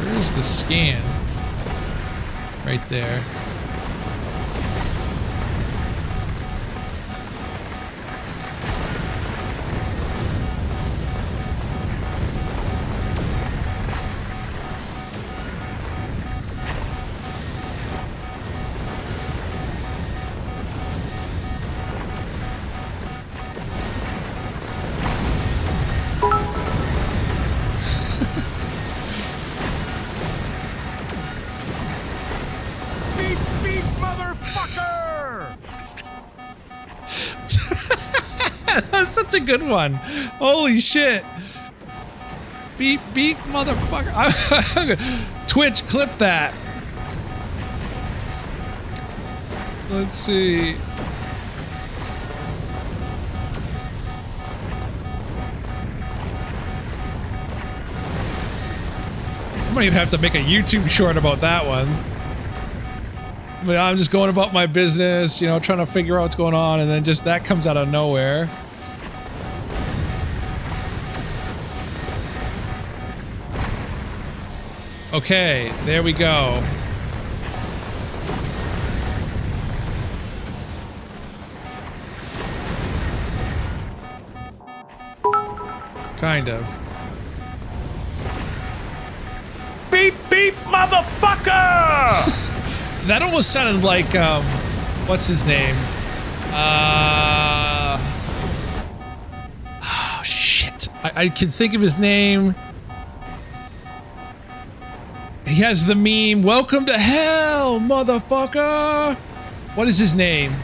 Where's the scan? Right there. That's such a good one. Holy shit. Beep, beep, motherfucker. Twitch, clip that. Let's see. I might even have to make a YouTube short about that one. I mean, I'm just going about my business, you know, trying to figure out what's going on, and then just that comes out of nowhere. Okay, there we go. Kind of. Beep, beep, motherfucker! That almost sounded like, what's his name? Oh, shit. I can think of his name. He has the meme, "Welcome to hell, motherfucker!" What is his name?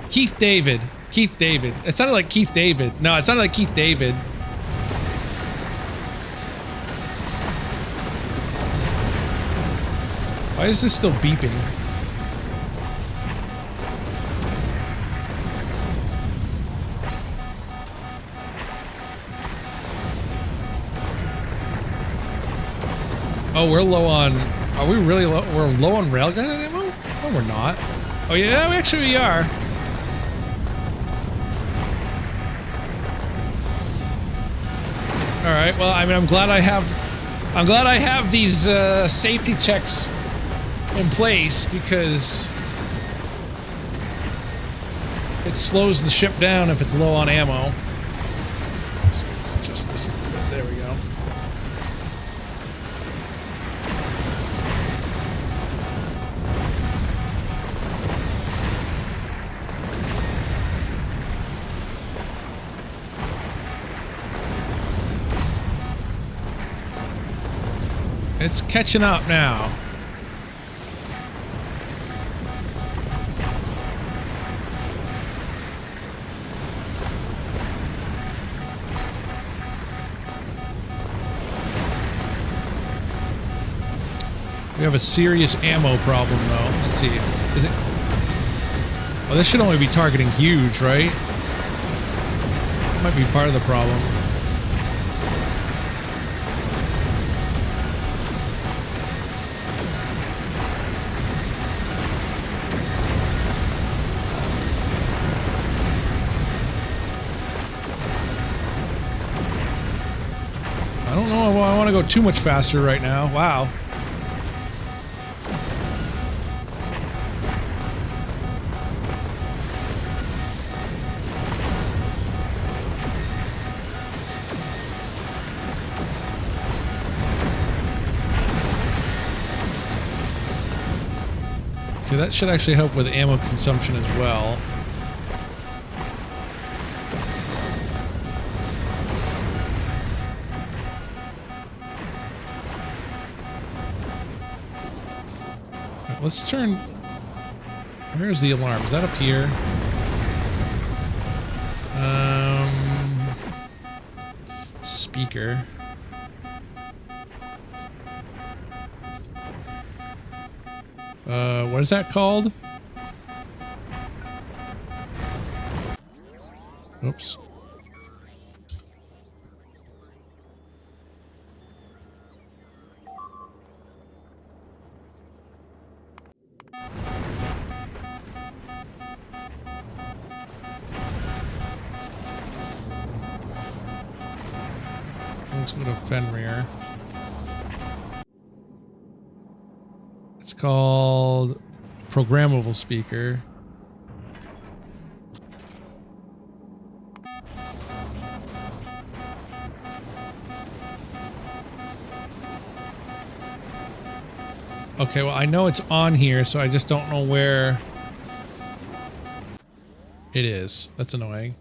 Keith David. Keith David. It sounded like Keith David. No, it sounded like Keith David. Why is this still beeping? Oh, we're low on... Are we really low? We're low on railgun ammo? No, we're not. Oh, yeah, actually we are. All right. Well, I mean, I'm glad I have these safety checks in place because it slows the ship down if it's low on ammo. So it's just this. There we go. It's catching up now. We have a serious ammo problem though. Let's see. Is it? Oh, this should only be targeting huge, right? Might be part of the problem. I don't know if I want to go too much faster right now. Wow. Okay, that should actually help with ammo consumption as well. Let's turn... Where's the alarm? Is that up here? Speaker. What is that called? Oops. Let's go to Fenrir. It's called programmable speaker. Okay, well, I know it's on here, so I just don't know where it is. That's annoying.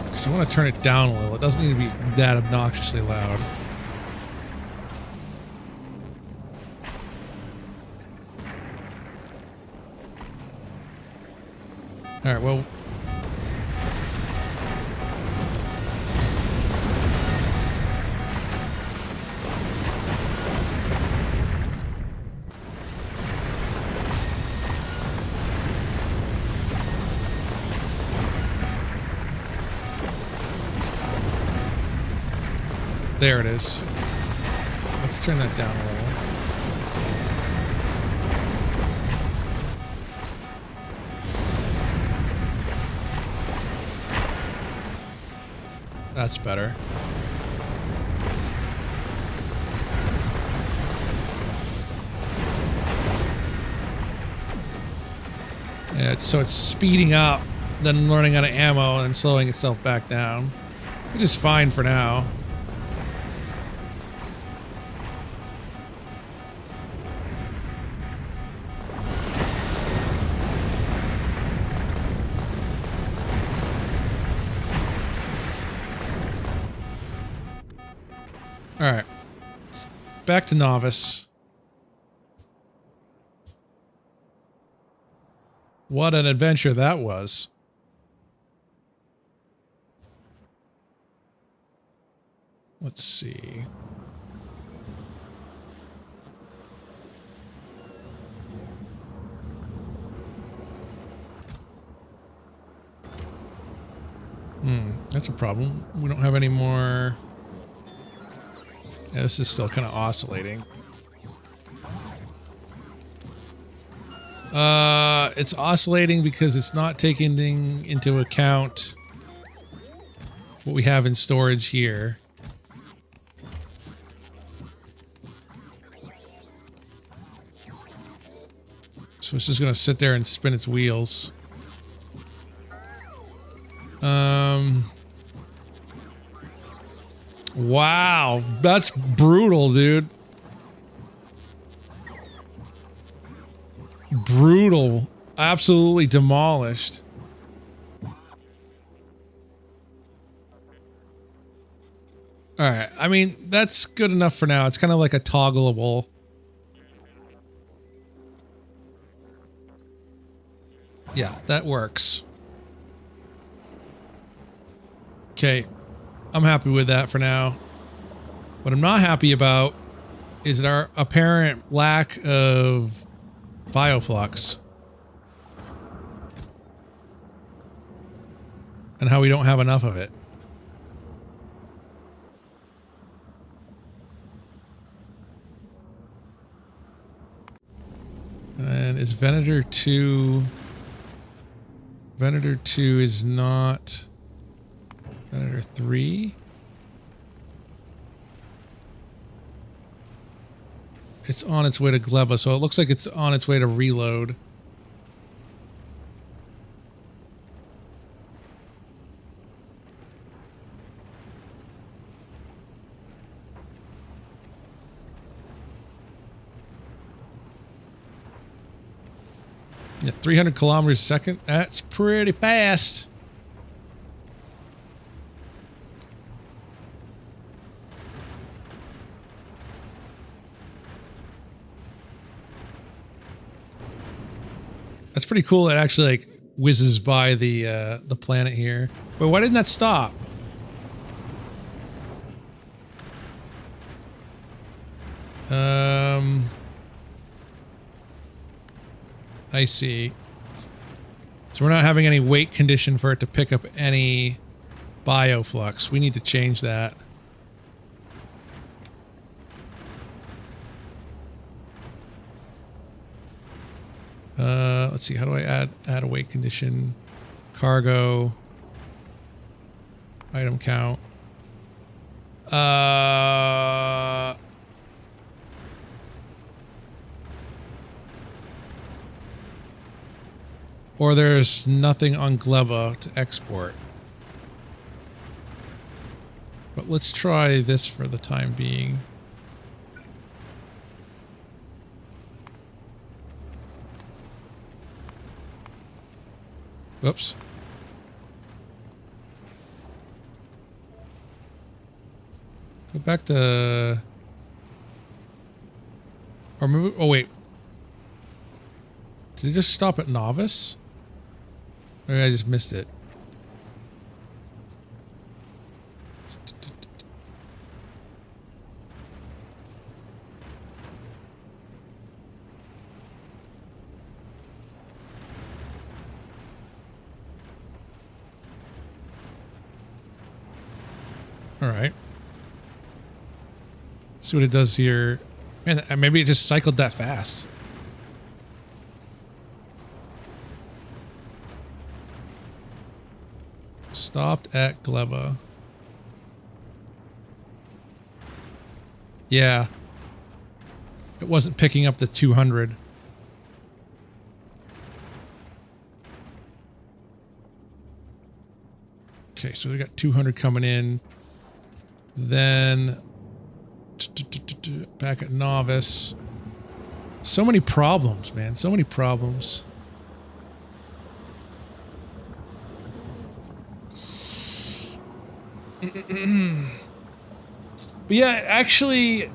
Because I want to turn it down a little. It doesn't need to be that obnoxiously loud. Alright, well... There it is. Let's turn that down a little. That's better. Yeah, so it's speeding up, then running out of ammo and slowing itself back down. Which is fine for now. All right. Back to novice. What an adventure that was. Let's see. That's a problem. We don't have any more. Yeah, this is still kind of oscillating. It's oscillating because it's not taking into account what we have in storage here. So it's just going to sit there and spin its wheels. Wow, that's brutal, dude. Brutal. Absolutely demolished. Alright, I mean, that's good enough for now. It's kind of like a toggleable. Yeah, that works. Okay, I'm happy with that for now. What I'm not happy about is our apparent lack of bioflux. And how we don't have enough of it. And is Venator 2... Venator 2 is not... Venator 3? It's on its way to Gleba, so it looks like it's on its way to reload. Yeah, 300 kilometers a second. That's pretty fast. That's pretty cool. It actually like whizzes by the planet here. But why didn't that stop? I see. So we're not having any weight condition for it to pick up any bioflux. We need to change that. Let's see. How do I add a weight condition? Cargo. Item count. Or there's nothing on Gleba to export. But let's try this for the time being. Whoops. Go back to... Or move... Oh, wait. Did it just stop at novice? Maybe I just missed it. All right. See what it does here. Man, maybe it just cycled that fast. Stopped at Gleba. Yeah. It wasn't picking up the 200. Okay, so we got 200 coming in. Then back at novice. So many problems, man. So many problems. But yeah, actually,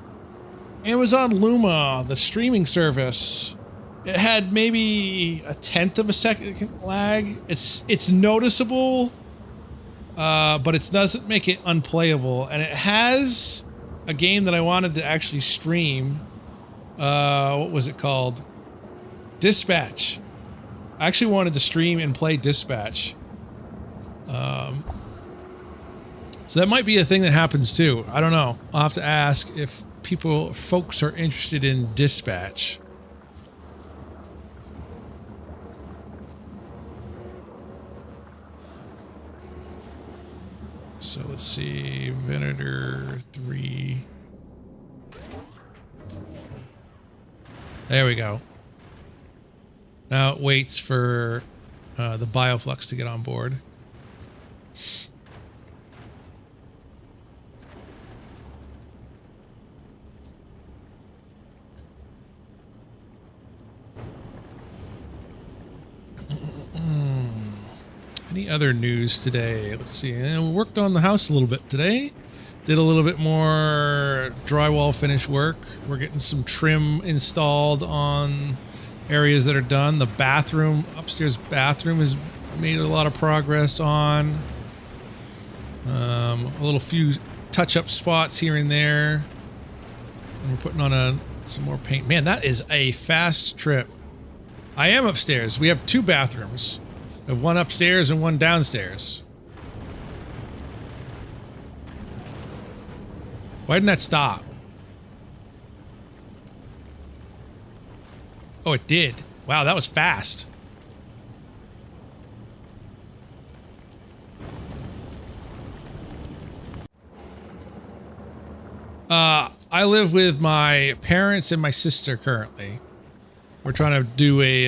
Amazon Luma, the streaming service, it had maybe a tenth of a second lag. It's noticeable, but it doesn't make it unplayable. And it has a game that I wanted to actually stream. What was it called? Dispatch. I actually wanted to stream and play Dispatch. So that might be a thing that happens too. I don't know. I'll have to ask if folks are interested in Dispatch. So let's see, Venator 3. There we go. Now it waits for the Bioflux to get on board. Any other news today? Let's see. We worked on the house a little bit today. Did a little bit more drywall finish work. We're getting some trim installed on areas that are done. The bathroom, upstairs bathroom, has made a lot of progress on. A little few touch-up spots here and there. And we're putting on some more paint. Man, that is a fast trip. I am upstairs. We have 2 bathrooms. We have one upstairs and one downstairs. Why didn't that stop? Oh, it did. Wow, that was fast. I live with my parents and my sister currently. We're trying to do a,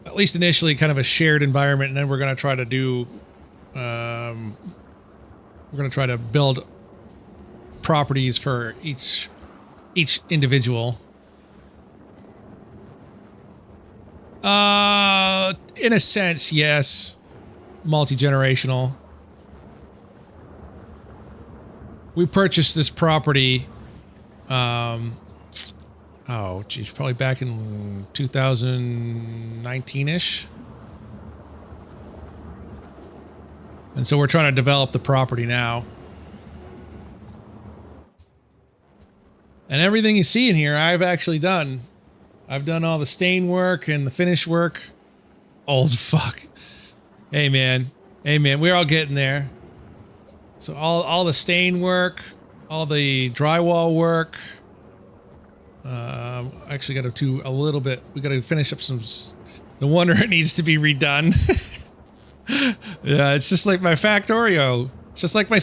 at least initially, kind of a shared environment, and then we're going to try to do, we're going to try to build properties for each individual. In a sense, yes. Multi-generational. We purchased this property, oh geez, probably back in 2019-ish. And so we're trying to develop the property now. And everything you see in here, I've actually done. I've done all the stain work and the finish work. Old fuck. Hey man. Hey man, we're all getting there. So all the stain work, all the drywall work. Actually got to do a little bit. We got to finish up some. No wonder it needs to be redone. Yeah, it's just like my Factorio. It's just like my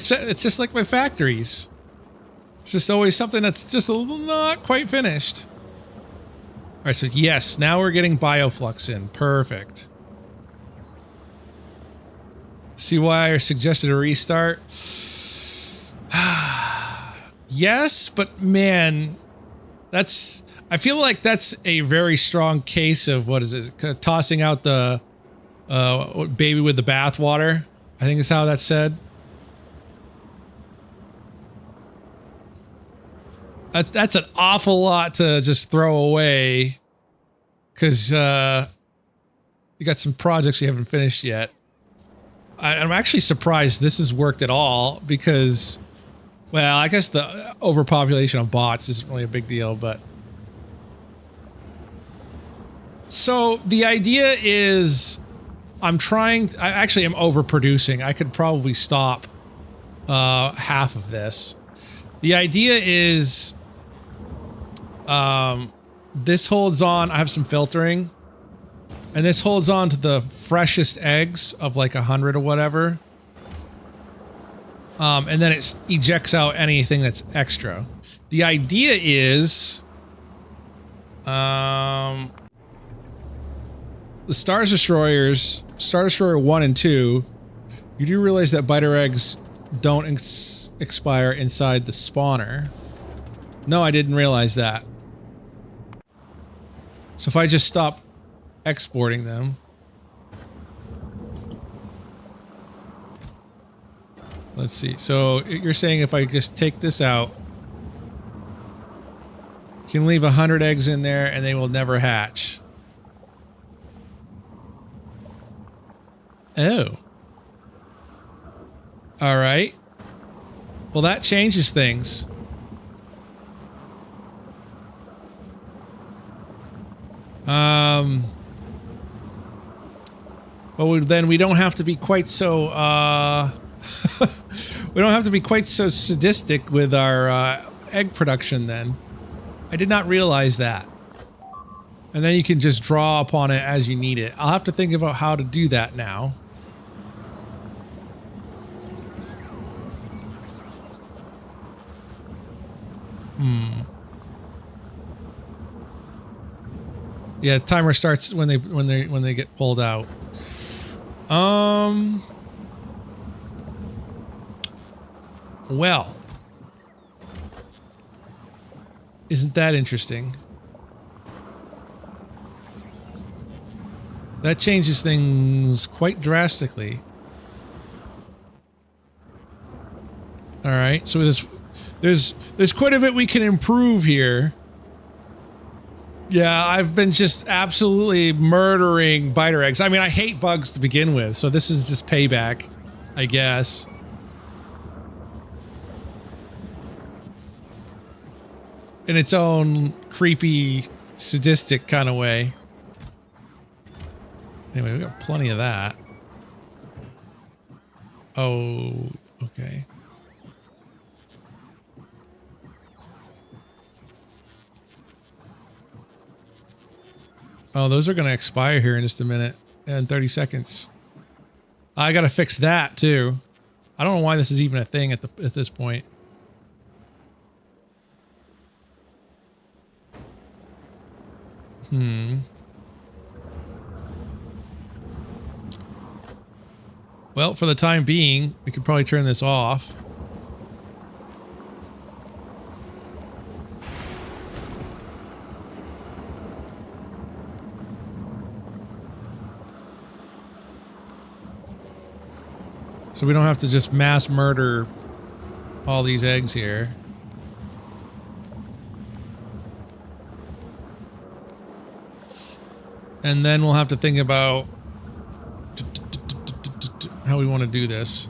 factories. It's just always something that's just a little not quite finished. All right, so yes, now we're getting Bioflux in. Perfect. See why I suggested a restart? Yes, but man, I feel like that's a very strong case of, what is it? Tossing out the baby with the bathwater. I think is how that's said. That's an awful lot to just throw away, because you got some projects you haven't finished yet. I'm actually surprised this has worked at all, because, well, I guess the overpopulation of bots isn't really a big deal, but. So the idea is I actually am overproducing. I could probably stop half of this. The idea is this holds on. I have some filtering. And this holds on to the freshest eggs of like 100 or whatever. And then it ejects out anything that's extra. The idea is, the Star Destroyer 1 and 2, you do realize that biter eggs don't expire inside the spawner. No, I didn't realize that. So if I just stop exporting them. Let's see. So you're saying if I just take this out, you can leave 100 eggs in there and they will never hatch. Oh. All right. Well, that changes things. But then we don't have to be quite so, we don't have to be quite so sadistic with our egg production then. I did not realize that. And then you can just draw upon it as you need it. I'll have to think about how to do that now. Yeah, timer starts when they get pulled out. Well, isn't that interesting? That changes things quite drastically. All right, so there's quite a bit we can improve here. Yeah, I've been just absolutely murdering biter eggs. I mean, I hate bugs to begin with, so this is just payback, I guess. In its own creepy, sadistic kind of way. Anyway, we got plenty of that. Oh, okay. Oh, those are going to expire here in just a minute. In 30 seconds. I got to fix that too. I don't know why this is even a thing at this point. Well, for the time being, we could probably turn this off. So we don't have to just mass murder all these eggs here. And then we'll have to think about how we want to do this.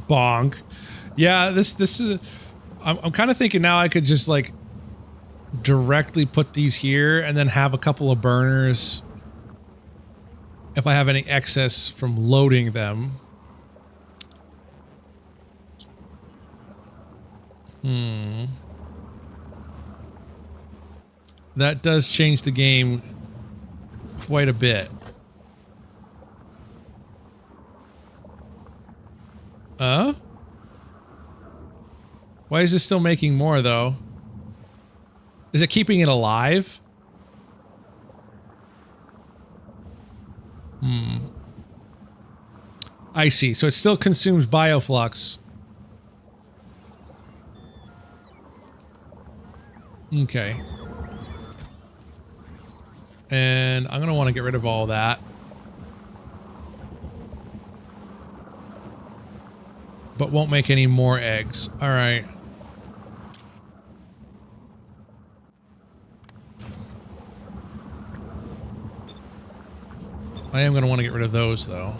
Bonk. Yeah, this is. I'm kind of thinking now I could just like directly put these here and then have a couple of burners if I have any excess from loading them. That does change the game quite a bit. Why is this still making more, though? Is it keeping it alive? I see. So it still consumes bioflux. Okay. And I'm going to want to get rid of all that. But won't make any more eggs. All right. I am going to want to get rid of those, though.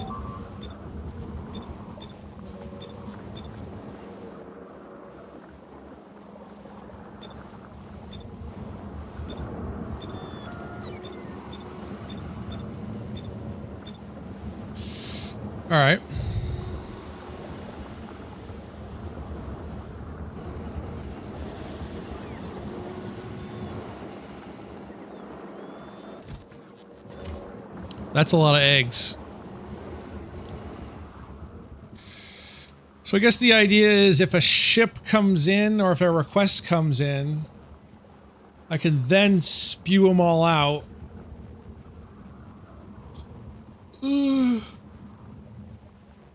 All right. That's a lot of eggs. So I guess the idea is if a ship comes in or if a request comes in, I can then spew them all out.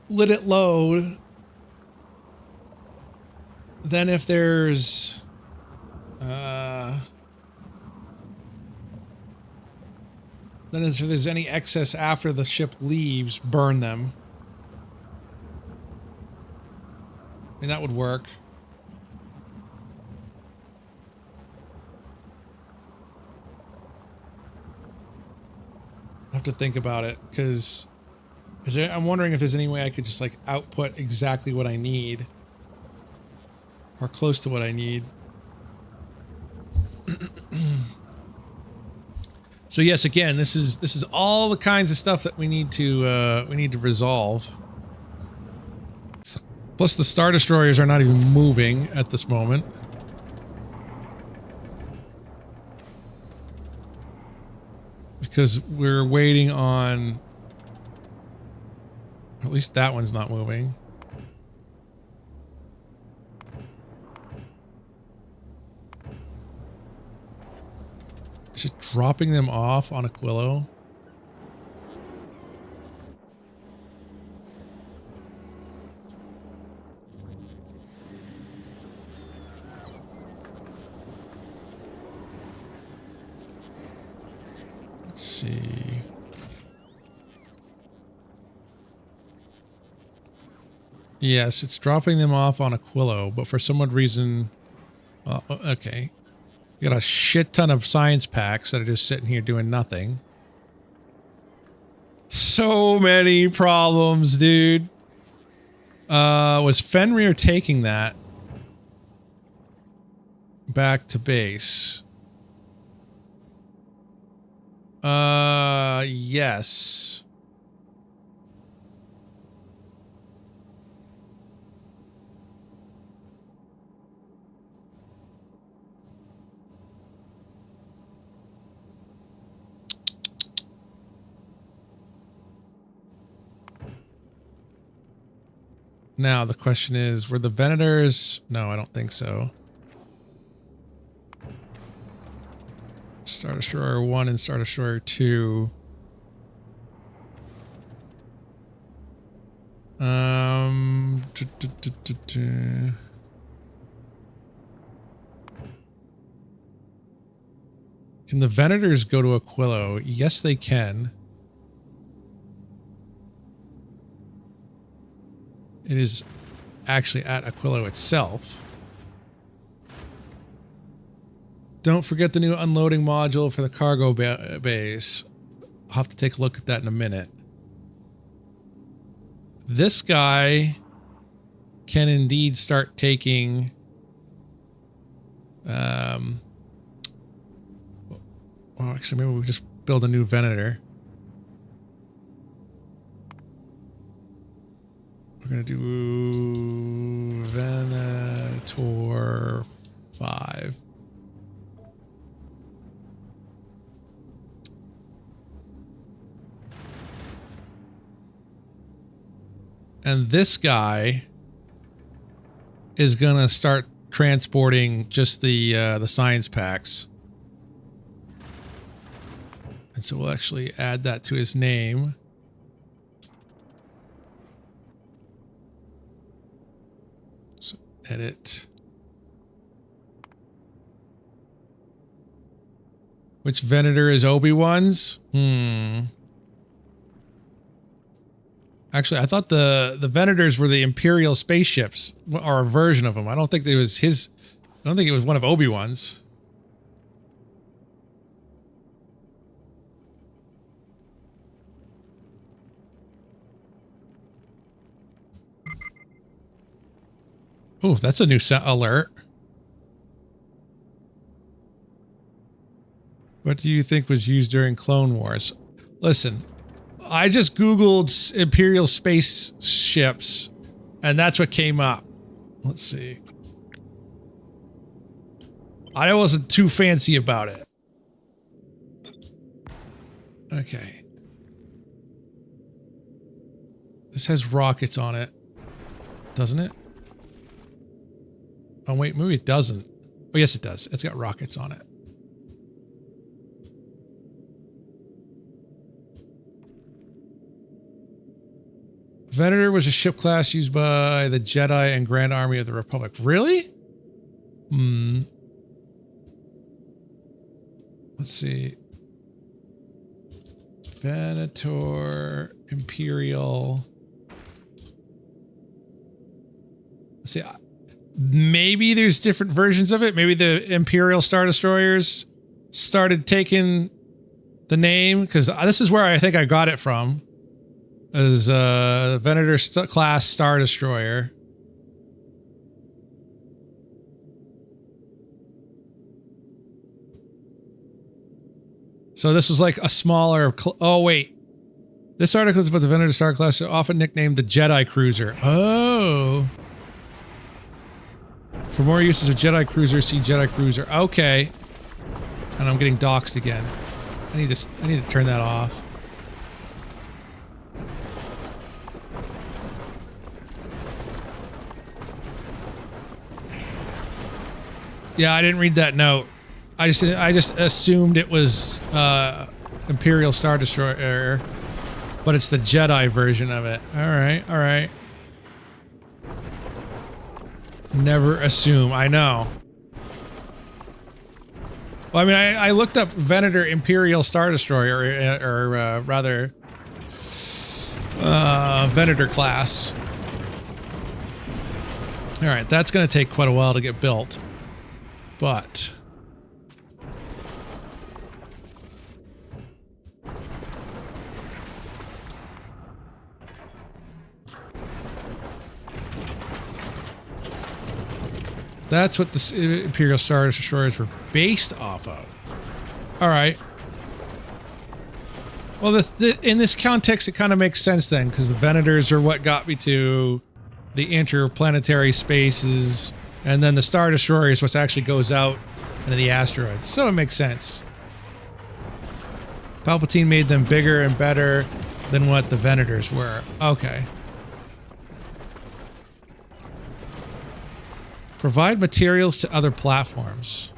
let it load. Then if there's then if there's any excess after the ship leaves, burn them. I mean, that would work. I have to think about it, because I'm wondering if there's any way I could just like output exactly what I need. Or close to what I need. So yes, again, this is all the kinds of stuff that we need to resolve. Plus, the Star Destroyers are not even moving at this moment. Because we're waiting on... At least that one's not moving. Is it dropping them off on Aquilo? Let's see. Yes, it's dropping them off on Aquilo, but for some odd reason... okay. We got a shit ton of science packs that are just sitting here doing nothing. So many problems, dude. Was Fenrir taking that back to base? Yes. Now the question is, were the Venators? No, I don't think so. Star Destroyer 1 and Star Destroyer 2. Can the Venators go to Aquilo? Yes, they can. It is actually at Aquilo itself. Don't forget the new unloading module for the cargo base. I'll have to take a look at that in a minute. This guy can indeed start taking... well, actually, maybe we'll just build a new Venator. We're going to do Venator 5. And this guy is going to start transporting just the science packs. And so we'll actually add that to his name. So edit. Which Venator is Obi-Wan's? Actually, I thought the Venators were the Imperial spaceships, or a version of them. I don't think it was his. I don't think it was one of Obi-Wan's. Oh, that's a new alert. What do you think was used during Clone Wars? Listen, I just Googled Imperial spaceships, and that's what came up. Let's see. I wasn't too fancy about it. Okay. This has rockets on it, doesn't it? Oh, wait, maybe it doesn't. Oh, yes, it does. It's got rockets on it. Venator was a ship class used by the Jedi and Grand Army of the Republic. Really? Let's see. Venator, Imperial. Let's see. Maybe there's different versions of it. Maybe the Imperial Star Destroyers started taking the name, because this is where I think I got it from. As Venator class Star Destroyer. So this was like a smaller. Oh wait, this article is about the Venator Star class, often nicknamed the Jedi Cruiser. Oh. For more uses of Jedi Cruiser, see Jedi Cruiser. Okay. And I'm getting doxed again. I need to turn that off. Yeah, I didn't read that note. I just assumed it was Imperial Star Destroyer, but it's the Jedi version of it. All right, all right. Never assume. I know. Well, I mean, I looked up Venator Imperial Star Destroyer, or rather, Venator class. All right, that's going to take quite a while to get built, but that's what the Imperial Star Destroyers were based off of. All right. Well, in this context, it kind of makes sense then, because the Venators are what got me to the interplanetary spaces, and then the Star Destroyer is what actually goes out into the asteroids. So it makes sense. Palpatine made them bigger and better than what the Venators were. Okay. Provide materials to other platforms.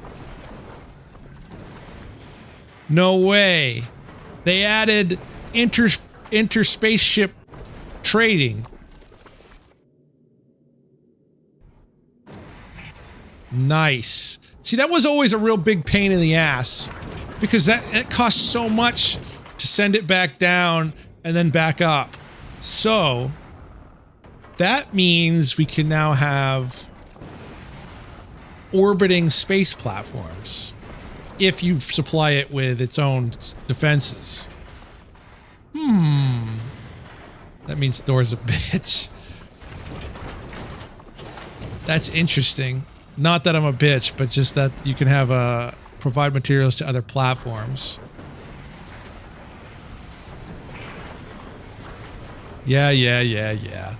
No way. They added interspace ship trading. Nice. See, that was always a real big pain in the ass, because it costs so much to send it back down and then back up. So that means we can now have orbiting space platforms if you supply it with its own defenses. That means Thor's a bitch. That's interesting. Not that I'm a bitch, but just that you can have provide materials to other platforms. Yeah.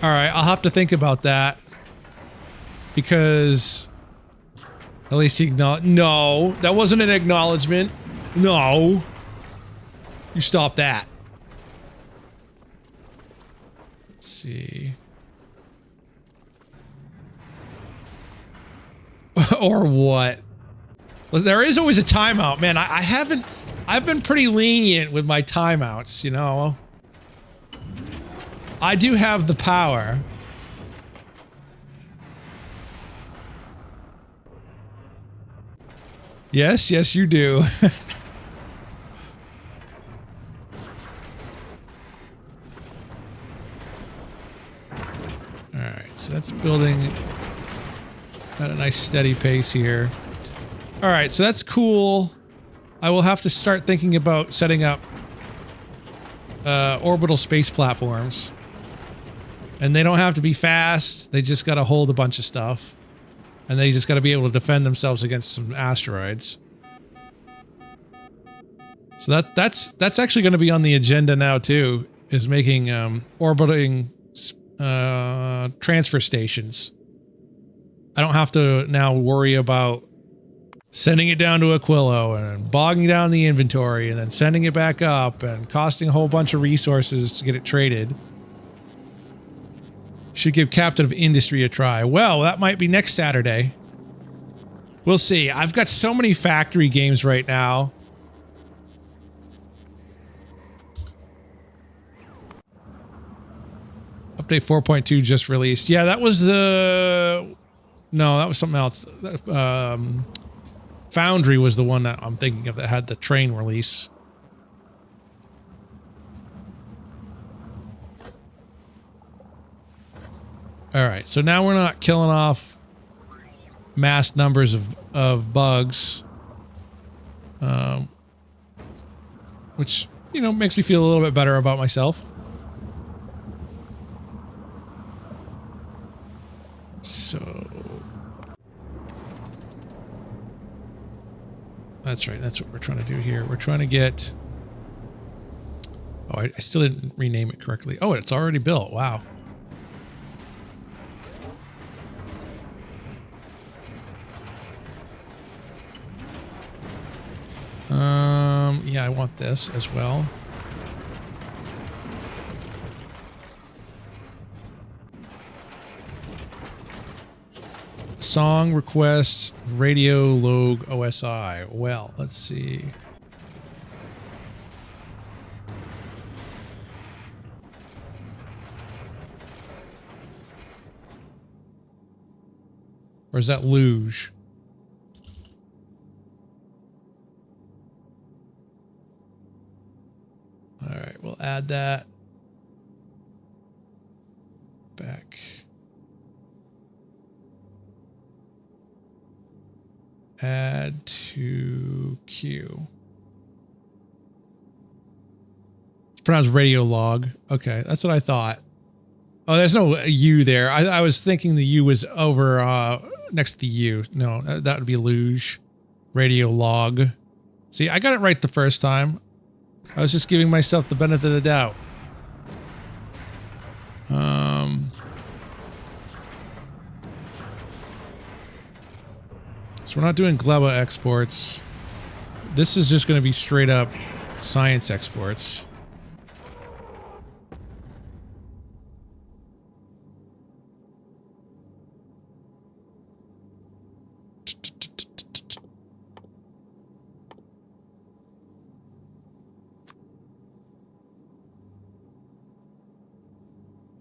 All right, I'll have to think about that, because at least he acknowledged. No, that wasn't an acknowledgement. No, you stop that. Let's see. Or what? Well, there is always a timeout, man. I've been pretty lenient with my timeouts, you know. I do have the power. Yes, you do. Alright, so that's building at a nice steady pace here. Alright, so that's cool. I will have to start thinking about setting up orbital space platforms. And they don't have to be fast. They just got to hold a bunch of stuff. And they just got to be able to defend themselves against some asteroids. So that's actually going to be on the agenda now too, is making orbiting transfer stations. I don't have to now worry about sending it down to Aquilo and bogging down the inventory and then sending it back up and costing a whole bunch of resources to get it traded. Should give Captain of Industry a try. Well, that might be next Saturday. We'll see. I've got so many factory games right now. Update 4.2 just released. Yeah, that was no, that was something else. Foundry was the one that I'm thinking of that had the train release. All right, so now we're not killing off mass numbers of bugs, which, you know, makes me feel a little bit better about myself. So that's right. That's what we're trying to do here. We're trying to get... Oh, I still didn't rename it correctly. Oh, it's already built. Wow. Yeah, I want this as well. Song requests radio log OSI. Well, let's see. Or is that luge? All right, we'll add that back. Add to queue. It's pronounced radio log. Okay, that's what I thought. Oh, there's no U there. I was thinking the U was over next to the U. No, that would be luge. Radio log. See, I got it right the first time. I was just giving myself the benefit of the doubt. So we're not doing Gleba exports. This is just going to be straight up science exports.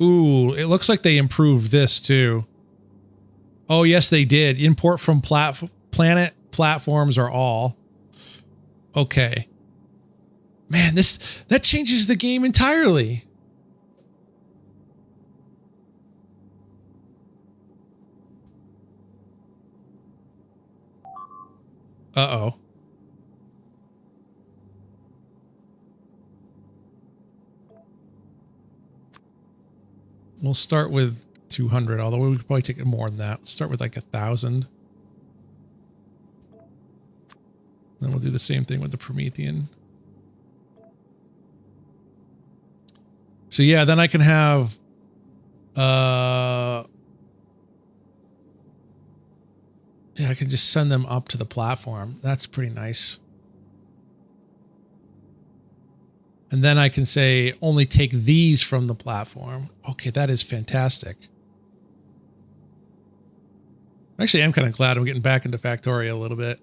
Ooh, it looks like they improved this too. Oh, yes, they did. Import from planet platforms are all. Okay. Man, that changes the game entirely. Uh-oh. We'll start with 200, although we could probably take it more than that. Let's start with like 1,000. Then we'll do the same thing with the Promethean. So yeah, then I can have yeah, I can just send them up to the platform. That's pretty nice. And then I can say only take these from the platform. Okay, that is fantastic. Actually, I'm kind of glad I'm getting back into Factorio a little bit.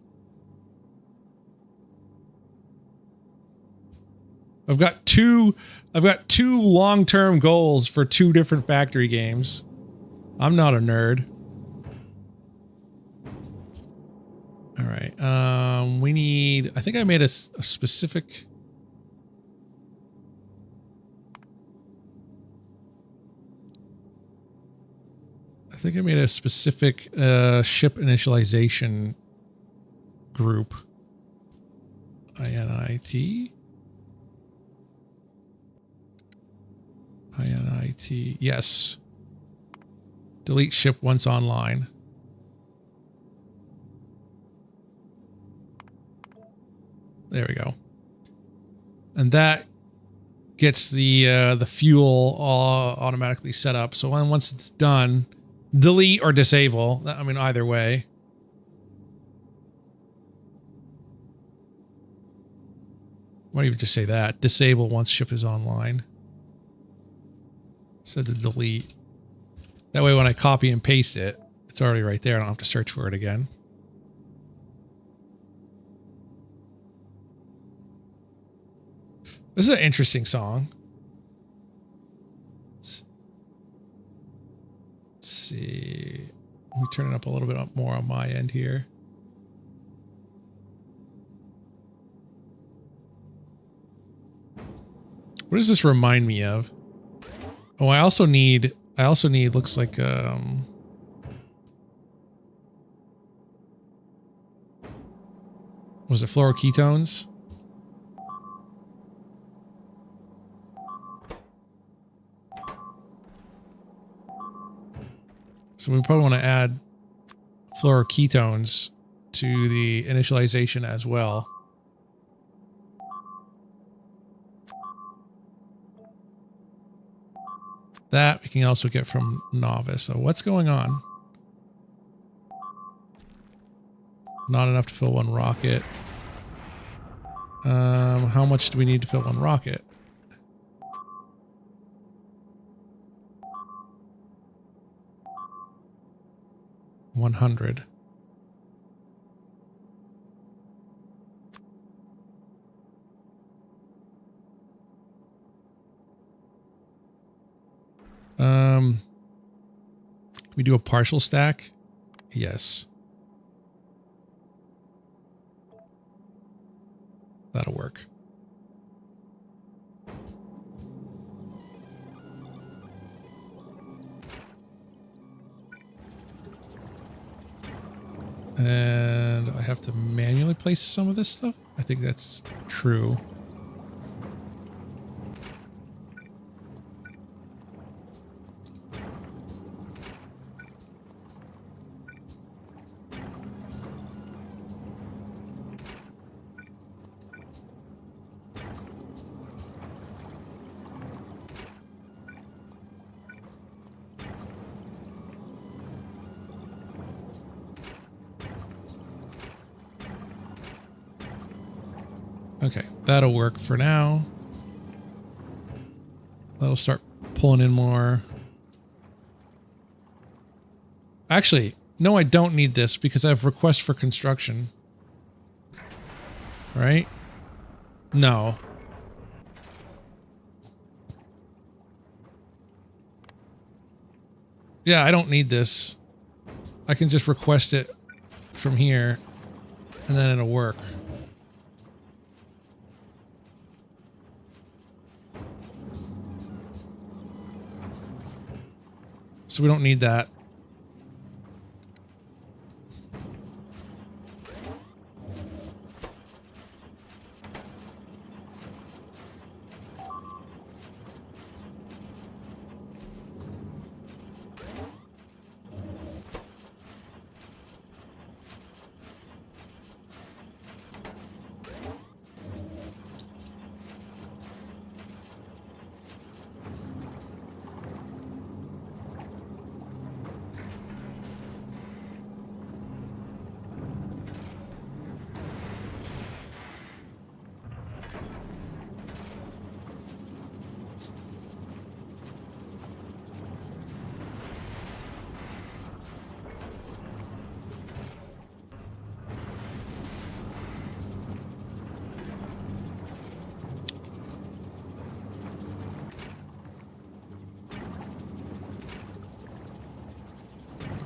I've got two long-term goals for 2 different factory games. I'm not a nerd. All right. We need, I think I made a specific. I think I made a specific ship initialization group. INIT. INIT. Yes. Delete ship once online. There we go. And that gets the fuel all automatically set up. So once it's done, delete or disable. I mean, either way. Why don't you just say that? Disable once ship is online. Instead of delete. That way when I copy and paste it, it's already right there. I don't have to search for it again. This is an interesting song. see. Let me turn it up a little bit more on my end here. What does this remind me of? Oh, I also need, looks like, was it fluoroketones? So we probably want to add fluoroketones to the initialization as well. That we can also get from Novice. So what's going on? Not enough to fill one rocket. How much do we need to fill one rocket? $100. We do a partial stack? Yes. That'll work. And I have to manually place some of this stuff? I think that's true. Okay, that'll work for now. That'll start pulling in more. Actually, no, I don't need this because I have requests for construction. Right? No. Yeah, I don't need this. I can just request it from here and then it'll work. So we don't need that.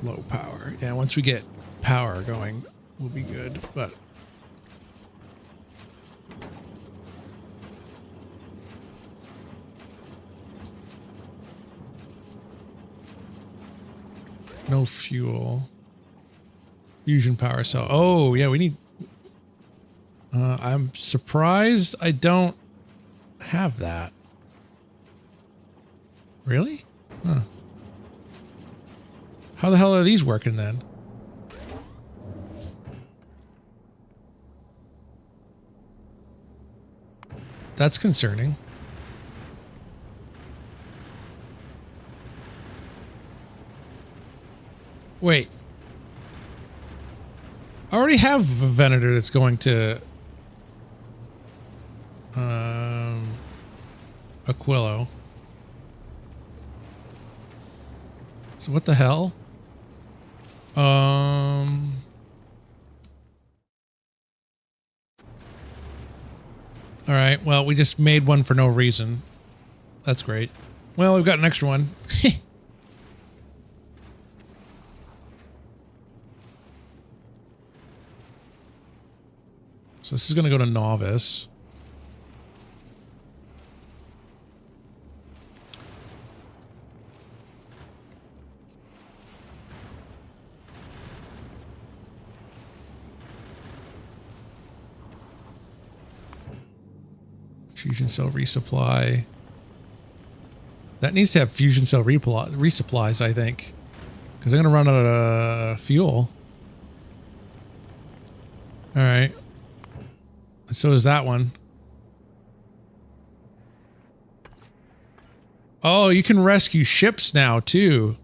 Low power. Yeah, once we get power going, we'll be good, but no fuel. Fusion power cell. Oh, yeah, we need... I'm surprised I don't have that. Really? Huh. How the hell are these working then? That's concerning. Wait. I already have a venator that's going to Aquilo. So what the hell? All right. Well, we just made one for no reason. That's great. Well, we've got an extra one. So this is going to go to novice. Fusion cell resupply. That needs to have fusion cell resupplies, I think. Because I'm going to run out of fuel. Alright. So is that one. Oh, you can rescue ships now, too.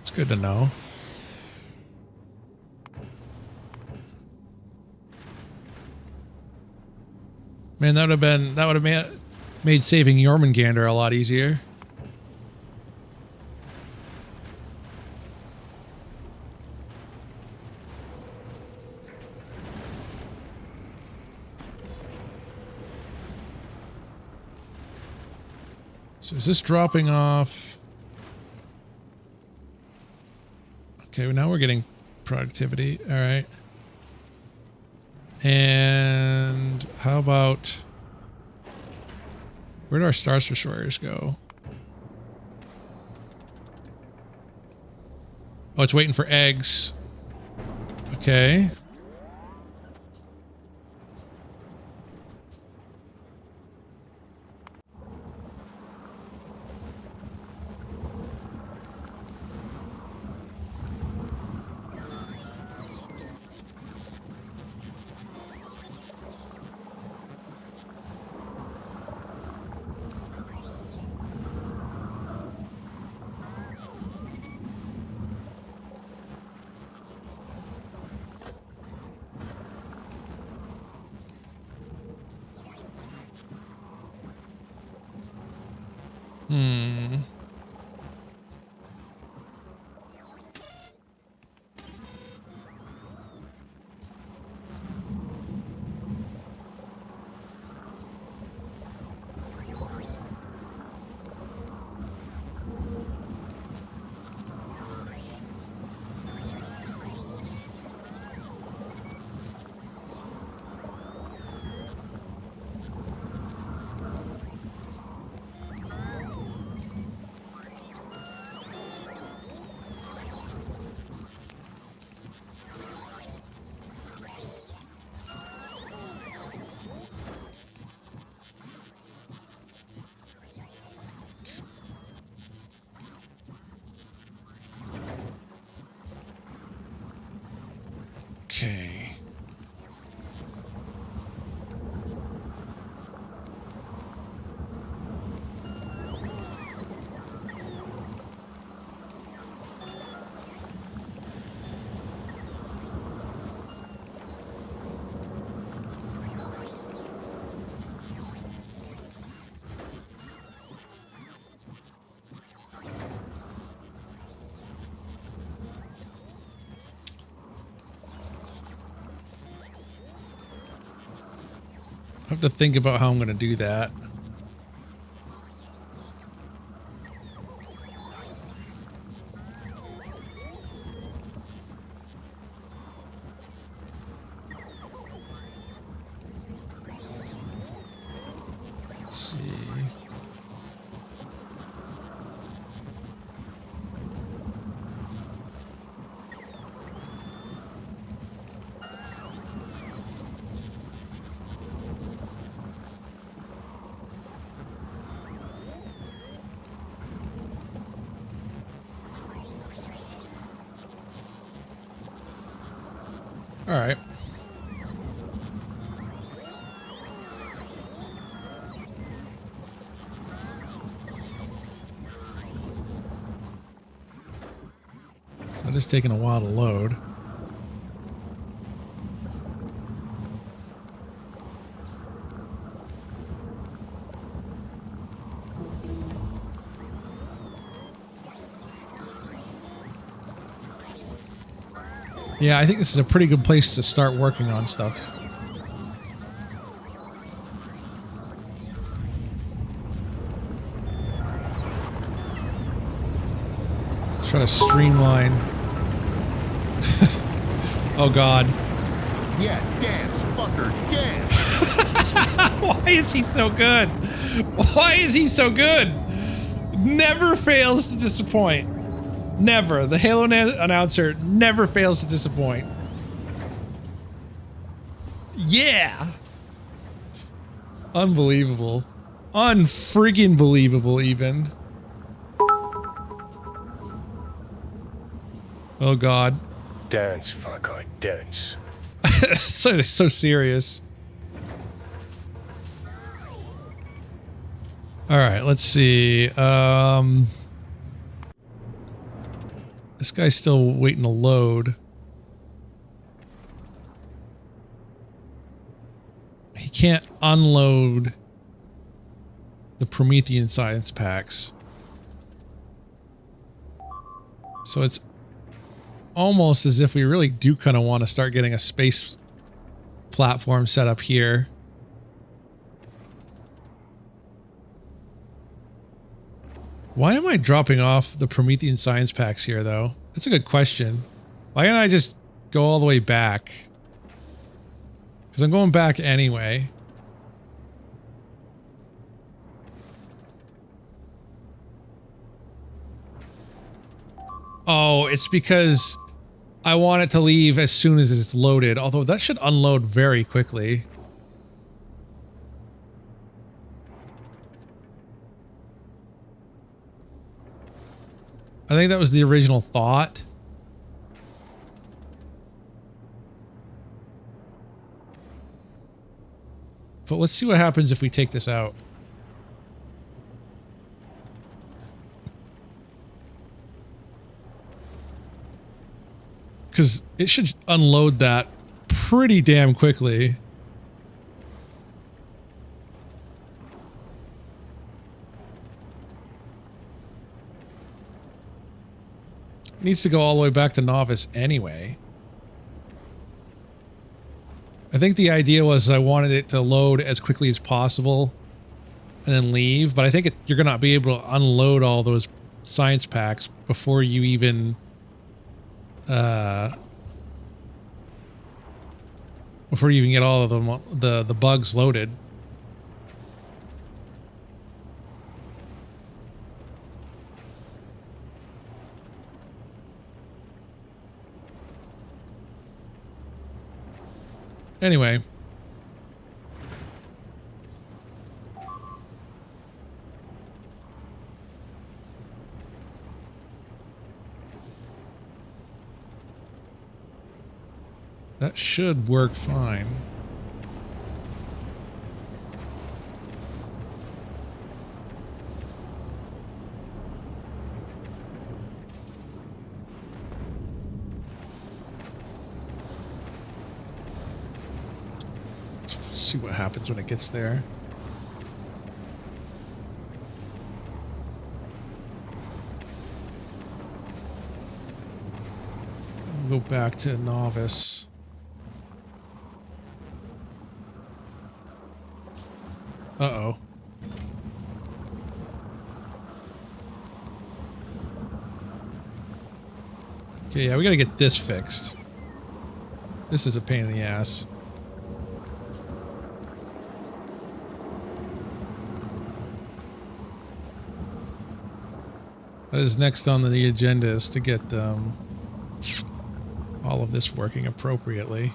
It's good to know. Man, that would have made saving Jormungandr a lot easier. So is this dropping off? Okay, well now we're getting productivity. All right. And how about, where do our Star Destroyers go? Oh, it's waiting for eggs. Okay. Okay. I have to think about how I'm going to do that. Let's see. All right. So that is taking a while to load. Yeah, I think this is a pretty good place to start working on stuff. Try to streamline. Oh God. Yeah, dance, fucker, dance. Why is he so good? Why is he so good? Never fails to disappoint. Never. The Halo announcer never fails to disappoint. Yeah. Unbelievable. Unfriggin' believable even. Oh God. Dance, fucker, dance. so serious. All right, let's see. This guy's still waiting to load. He can't unload the Promethean science packs. So it's almost as if we really do kind of want to start getting a space platform set up here. Why am I dropping off the Promethean science packs here, though? That's a good question. Why can't I just go all the way back? Because I'm going back anyway. Oh, it's because I want it to leave as soon as it's loaded, although that should unload very quickly. I think that was the original thought. But let's see what happens if we take this out. Because it should unload that pretty damn quickly. It needs to go all the way back to novice anyway. I think the idea was I wanted it to load as quickly as possible and then leave, but I think you're going to be able to unload all those science packs before you even get all of them, the bugs loaded. Anyway. That should work fine. Let's see what happens when it gets there. Go back to novice. Uh-oh. Okay, yeah, we gotta get this fixed. This is a pain in the ass. That is next on the agenda, is to get all of this working appropriately.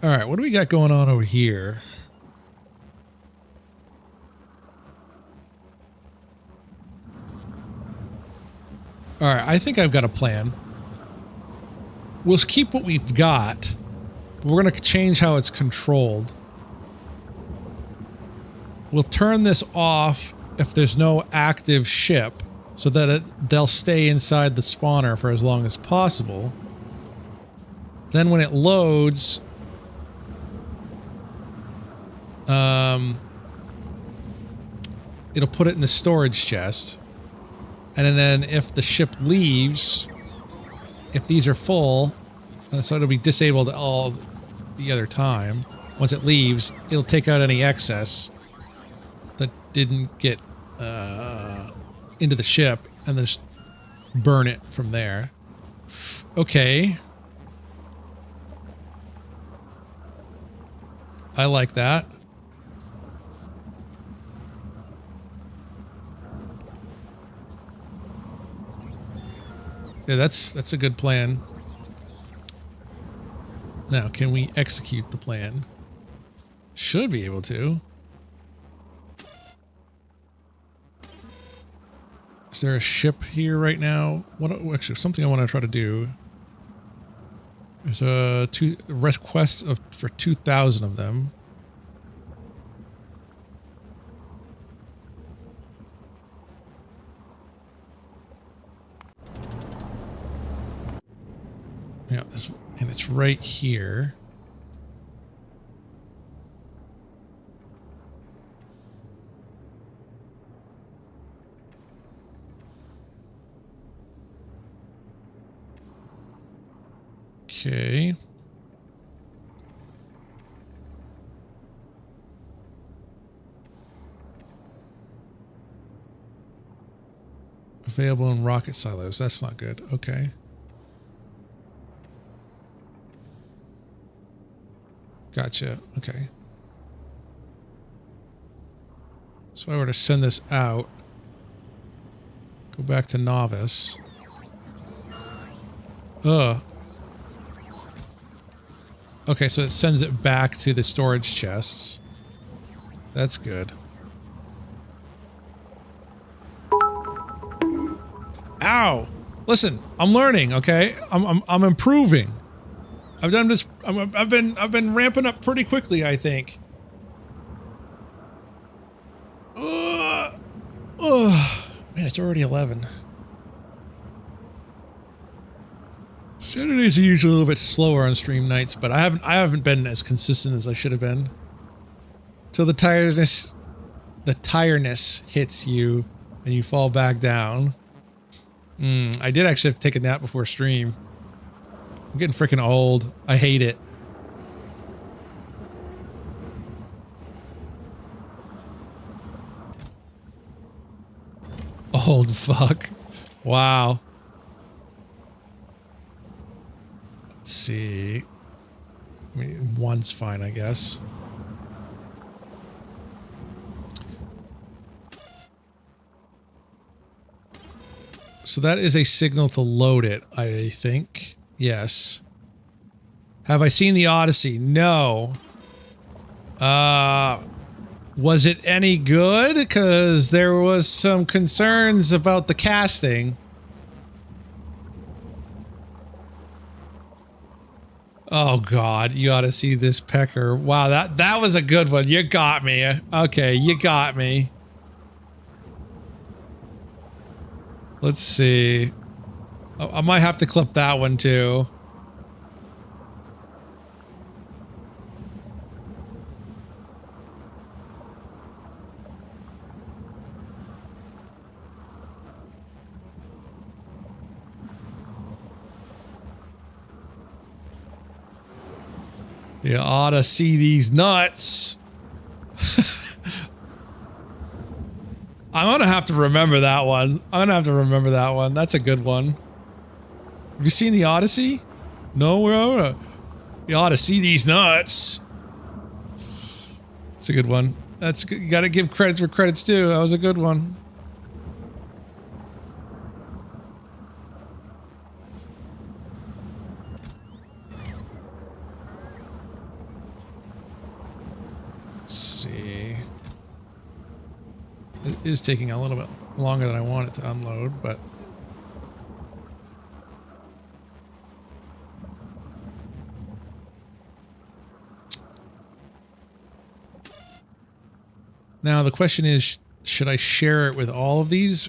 All right, what do we got going on over here? All right, I think I've got a plan. we'll keep what we've got. We're going to change how it's controlled. We'll turn this off if there's no active ship so that they'll stay inside the spawner for as long as possible. Then when it loads, it'll put it in the storage chest. And then if the ship leaves, if these are full, so it'll be disabled all the other time. Once it leaves, it'll take out any excess that didn't get into the ship and then just burn it from there. Okay. I like that. Yeah, that's a good plan. Now, can we execute the plan? Should be able to. Is there a ship here right now? Actually, something I want to try to do. There's a request for 2,000 of them. Yeah, and it's right here. Okay. Available in rocket silos. That's not good. Okay. Gotcha. Okay. So if I were to send this out, go back to novice. Okay, so it sends it back to the storage chests. That's good. Ow! Listen, I'm learning, okay? I'm improving. I've been ramping up pretty quickly, I think. Man, it's already 11. Saturdays are usually a little bit slower on stream nights, but I haven't been as consistent as I should have been. Till the tiredness hits you and you fall back down. I did actually have to take a nap before stream. I'm getting freaking old. I hate it. Old fuck. Wow. Let's see. I mean, one's fine, I guess. So that is a signal to load it, I think. Yes. Have I seen the Odyssey? No. Was it any good? Because there was some concerns about the casting. Oh God, you ought to see this pecker. Wow, that was a good one. You got me. Okay, you got me. Let's see. I might have to clip that one too. You ought to see these nuts. I'm gonna have to remember that one. That's a good one. Have you seen the Odyssey? No, you ought to see these nuts. That's a good one. That's good. You gotta give credits where credit's due. That was a good one. Let's see. It is taking a little bit longer than I want it to unload, but Now the question is, should I share it with all of these?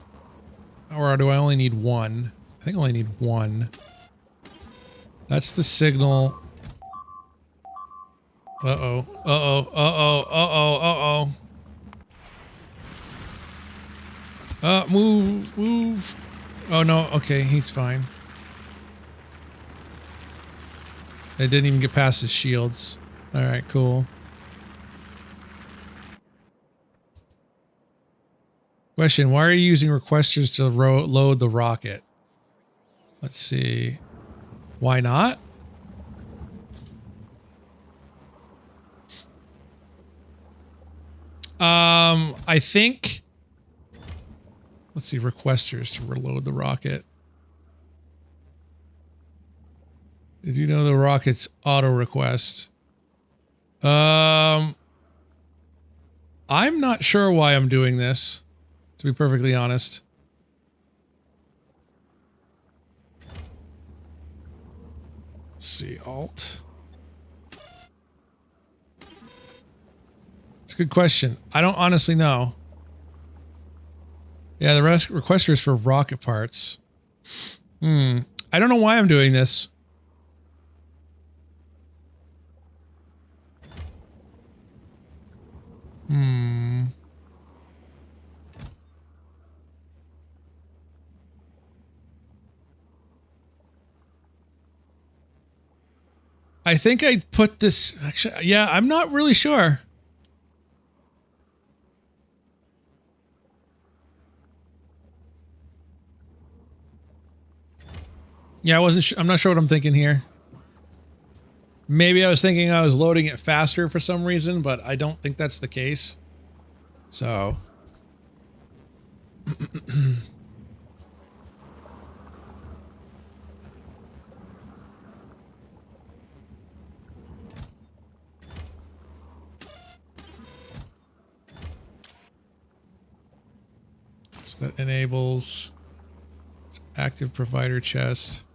Or do I only need one? I think I only need one. That's the signal. Uh-oh. Uh-oh. Uh-oh. Uh-oh. Uh-oh. Move. Move. Oh, no. Okay, he's fine. I didn't even get past his shields. Alright, cool. Question, why are you using requesters to load the rocket? Let's see. Why not? I think... Let's see, requesters to reload the rocket. Did you know the rocket's auto request? I'm not sure why I'm doing this, to be perfectly honest. Let's see, Alt. It's a good question. I don't honestly know. Yeah, the requester is for rocket parts. I don't know why I'm doing this. I think I put this... Actually, yeah, I'm not really sure. Yeah, I'm not sure what I'm thinking here. Maybe I was thinking I was loading it faster for some reason, but I don't think that's the case. So... So that enables active provider chest.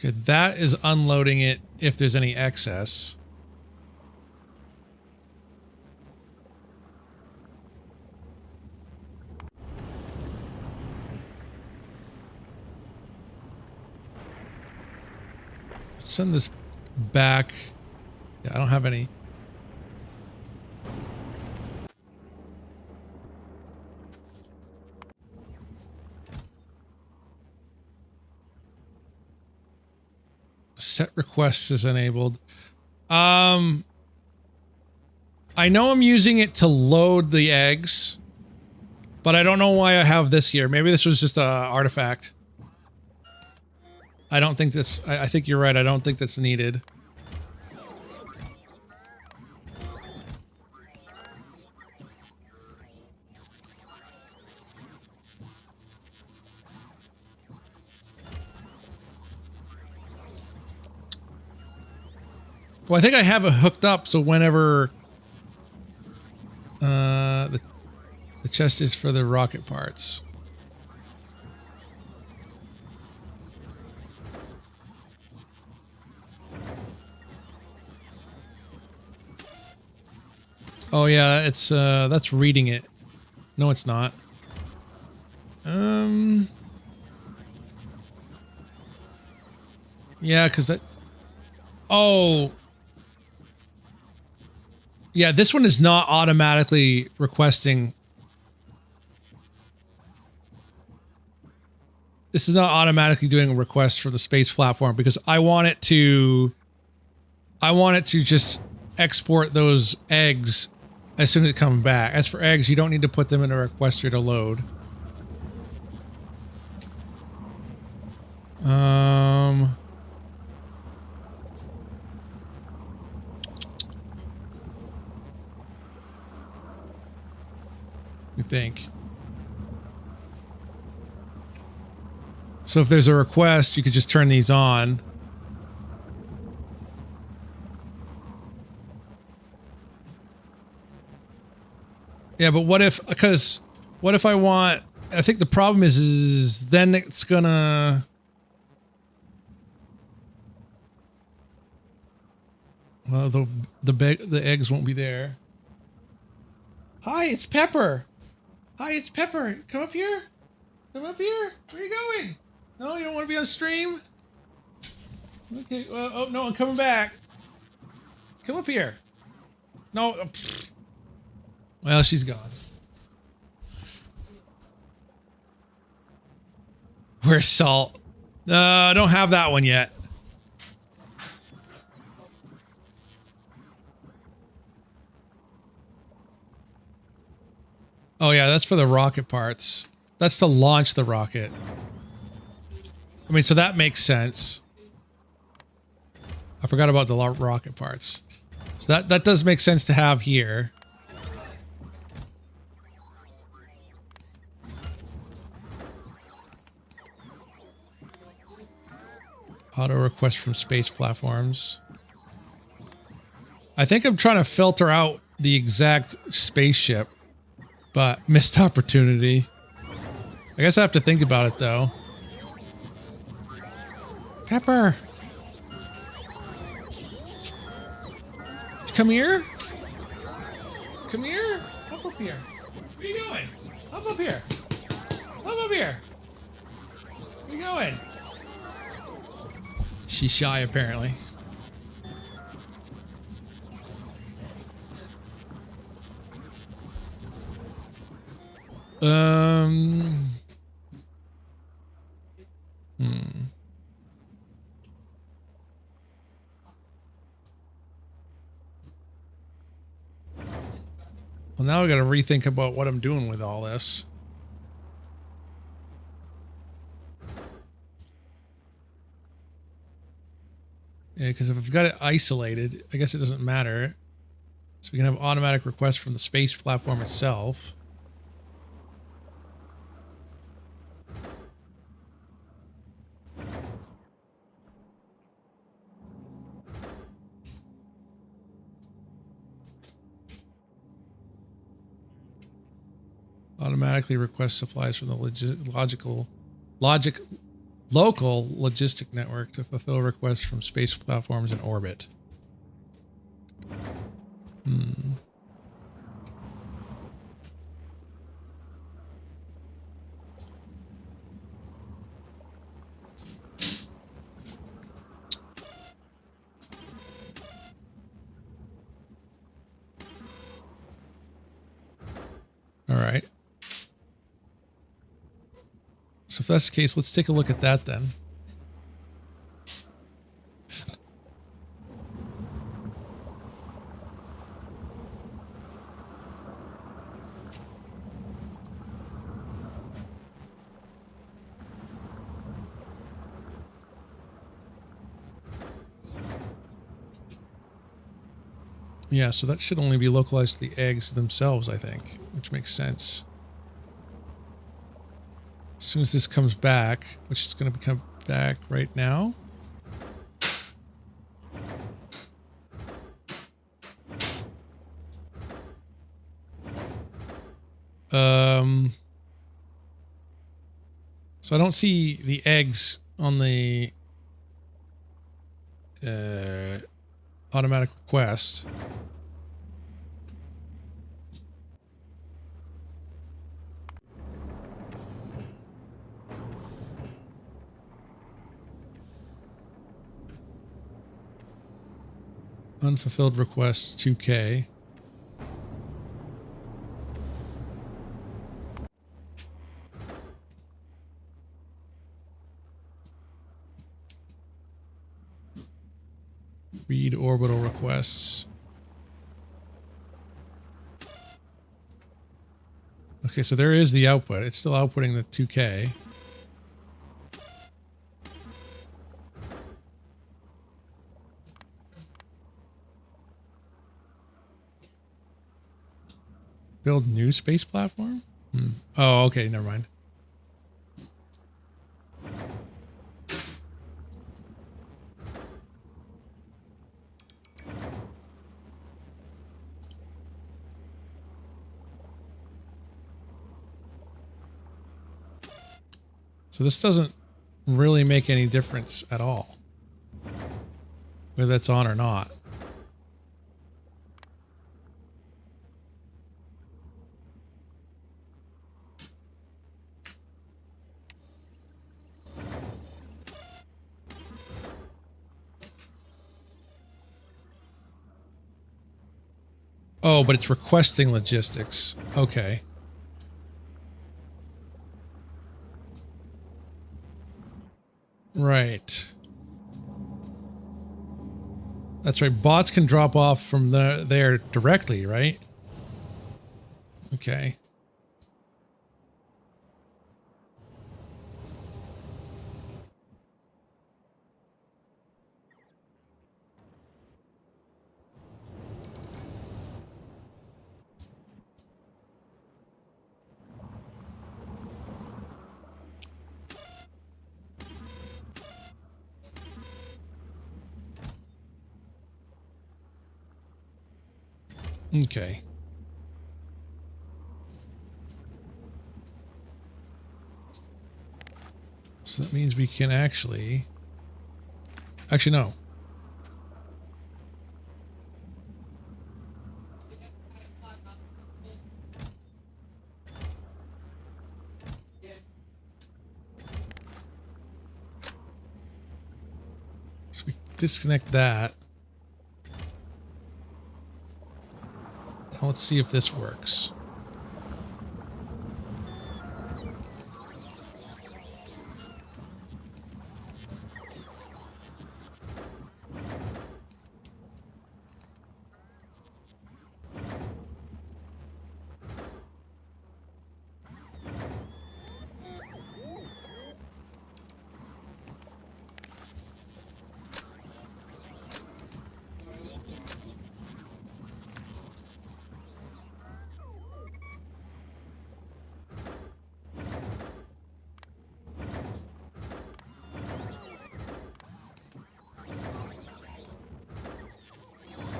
Okay, that is unloading it if there's any excess. Let's send this back. Yeah, I don't have any. Set requests is enabled. I know I'm using it to load the eggs, but I don't know why I have this here. Maybe this was just an artifact. I don't think this... I think you're right. I don't think that's needed. Well, I think I have it hooked up, so whenever the chest is for the rocket parts. Oh yeah, it's that's reading it. No, it's not. Yeah, because that... Oh... Yeah, this one is not automatically requesting... This is not automatically doing a request for the space platform because I want it to just export those eggs as soon as it comes back. As for eggs, you don't need to put them in a requester to load. You think. So if there's a request, you could just turn these on. Yeah, but what if, because what if I want, I think the problem is then it's gonna, well, the eggs won't be there. Hi, it's Pepper. Hi, it's Pepper. Come up here. Come up here. Where are you going? No, you don't want to be on stream? Okay, oh no, I'm coming back. Come up here. No. Well, she's gone. Where's Salt? I don't have that one yet. Oh yeah, that's for the rocket parts. That's to launch the rocket. I mean, so that makes sense. I forgot about the rocket parts. So that does make sense to have here. Auto request from space platforms. I think I'm trying to filter out the exact spaceship, but missed opportunity. I guess I have to think about it though. Pepper! Come here? Come here? Up here. Where are you going? Up here. Up here. Where are you going? She's shy apparently. Well, now I got to rethink about what I'm doing with all this. Yeah, because if I've got it isolated, I guess it doesn't matter. So we can have automatic requests from the space platform itself. Automatically request supplies from the local logistic network to fulfill requests from space platforms in orbit. All right. So if that's the case, let's take a look at that then. Yeah, so that should only be localized to the eggs themselves, I think, which makes sense. As soon as this comes back, which is going to come back right now. So I don't see the eggs on the automatic request. Unfulfilled requests 2K. Read orbital requests. Okay, so there is the output. It's still outputting the 2K. Build new space platform? Oh, okay, never mind. So this doesn't really make any difference at all, whether that's on or not. Oh, but it's requesting logistics. Okay. Right. That's right. Bots can drop off from there directly, right? Okay. Okay. So that means we can actually no. So we disconnect that. Now let's see if this works.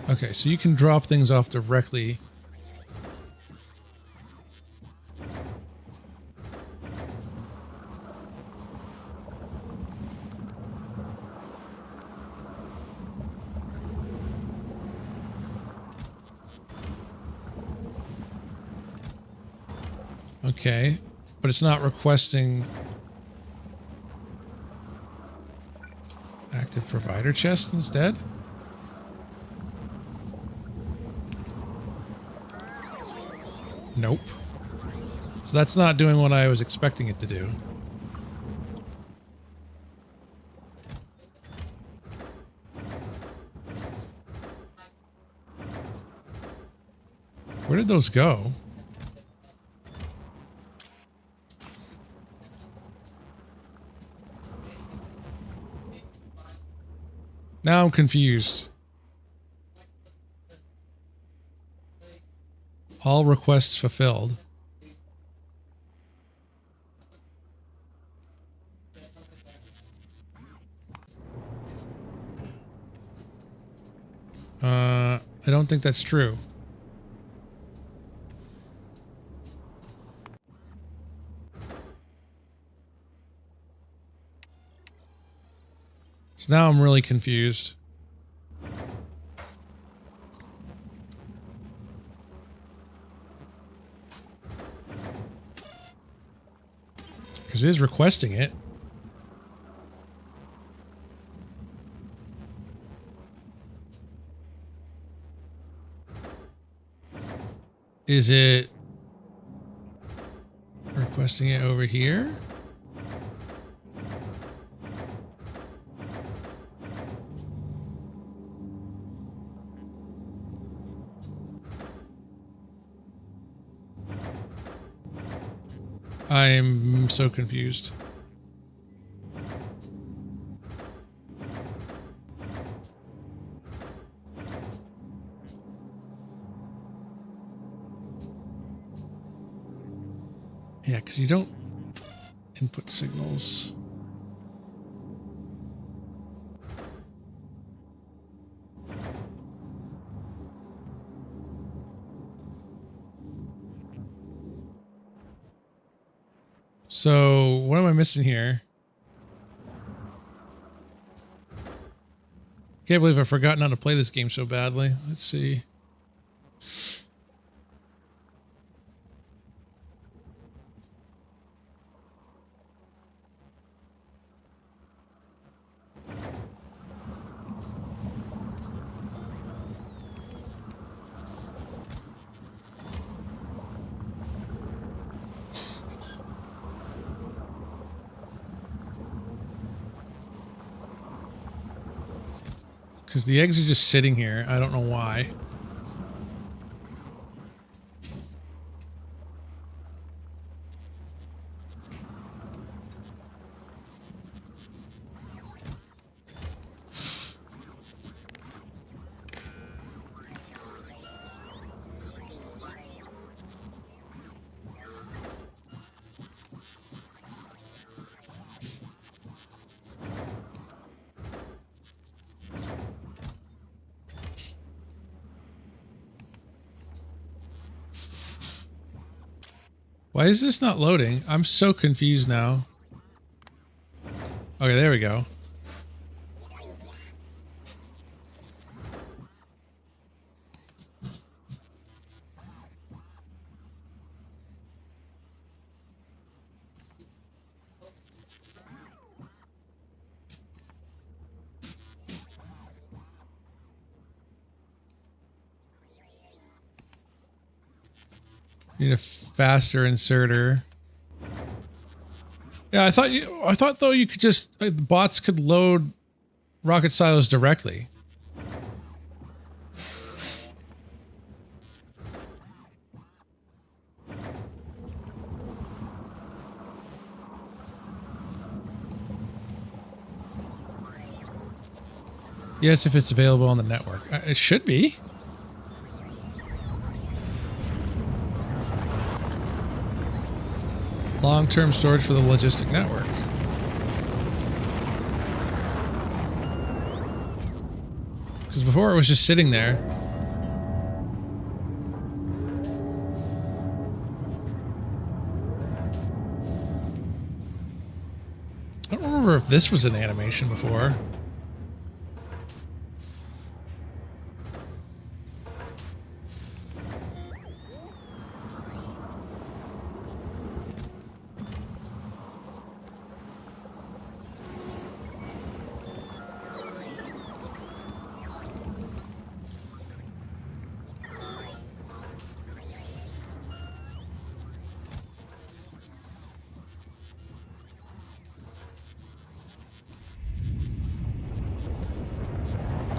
Okay, so you can drop things off directly. Okay, but it's not requesting active provider chest instead? Nope. So that's not doing what I was expecting it to do. Where did those go? Now I'm confused. All requests fulfilled. I don't think that's true. So now I'm really confused. Because it is requesting it. Is it requesting it over here? I'm so confused. Yeah, because you don't input signals. So what am I missing here? Can't believe I've forgotten how to play this game so badly. Let's see. Because the eggs are just sitting here. I don't know why. Why is this not loading? I'm so confused now. Okay, there we go. Need a faster inserter. Yeah, I thought though you could just bots could load rocket silos directly. Yes, if it's available on the network. It should be. Long-term storage for the logistic network. Because before it was just sitting there. I don't remember if this was an animation before.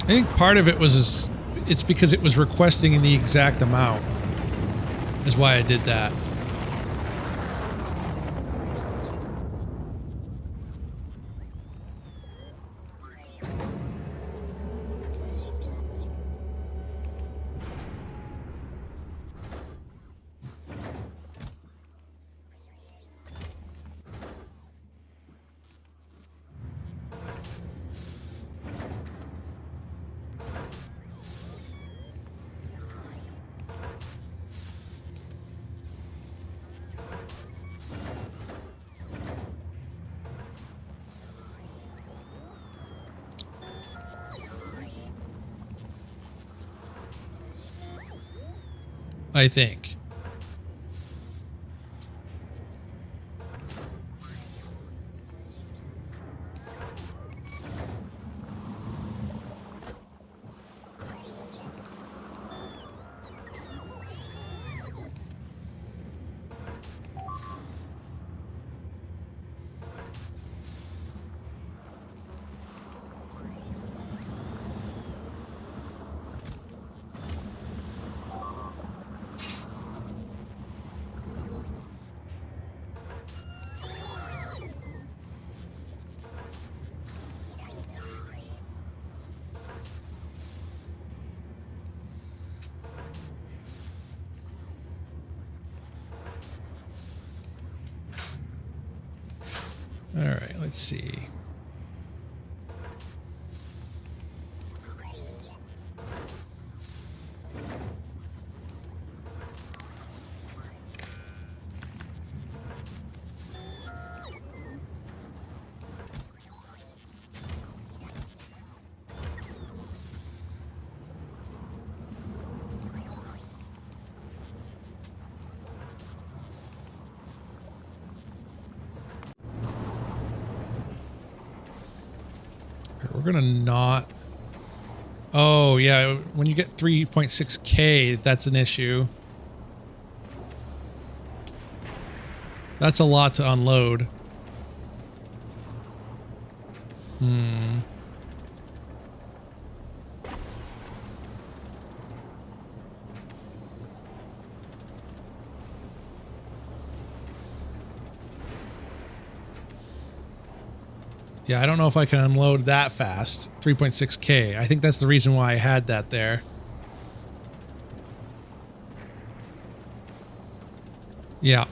I think part of it was it's because it was requesting in the exact amount is why I did that. I think. All right, let's see. We're gonna not. Oh yeah, when you get 3.6K, that's an issue. That's a lot to unload. Yeah, I don't know if I can unload that fast. 3.6K. I think that's the reason why I had that there. Yeah.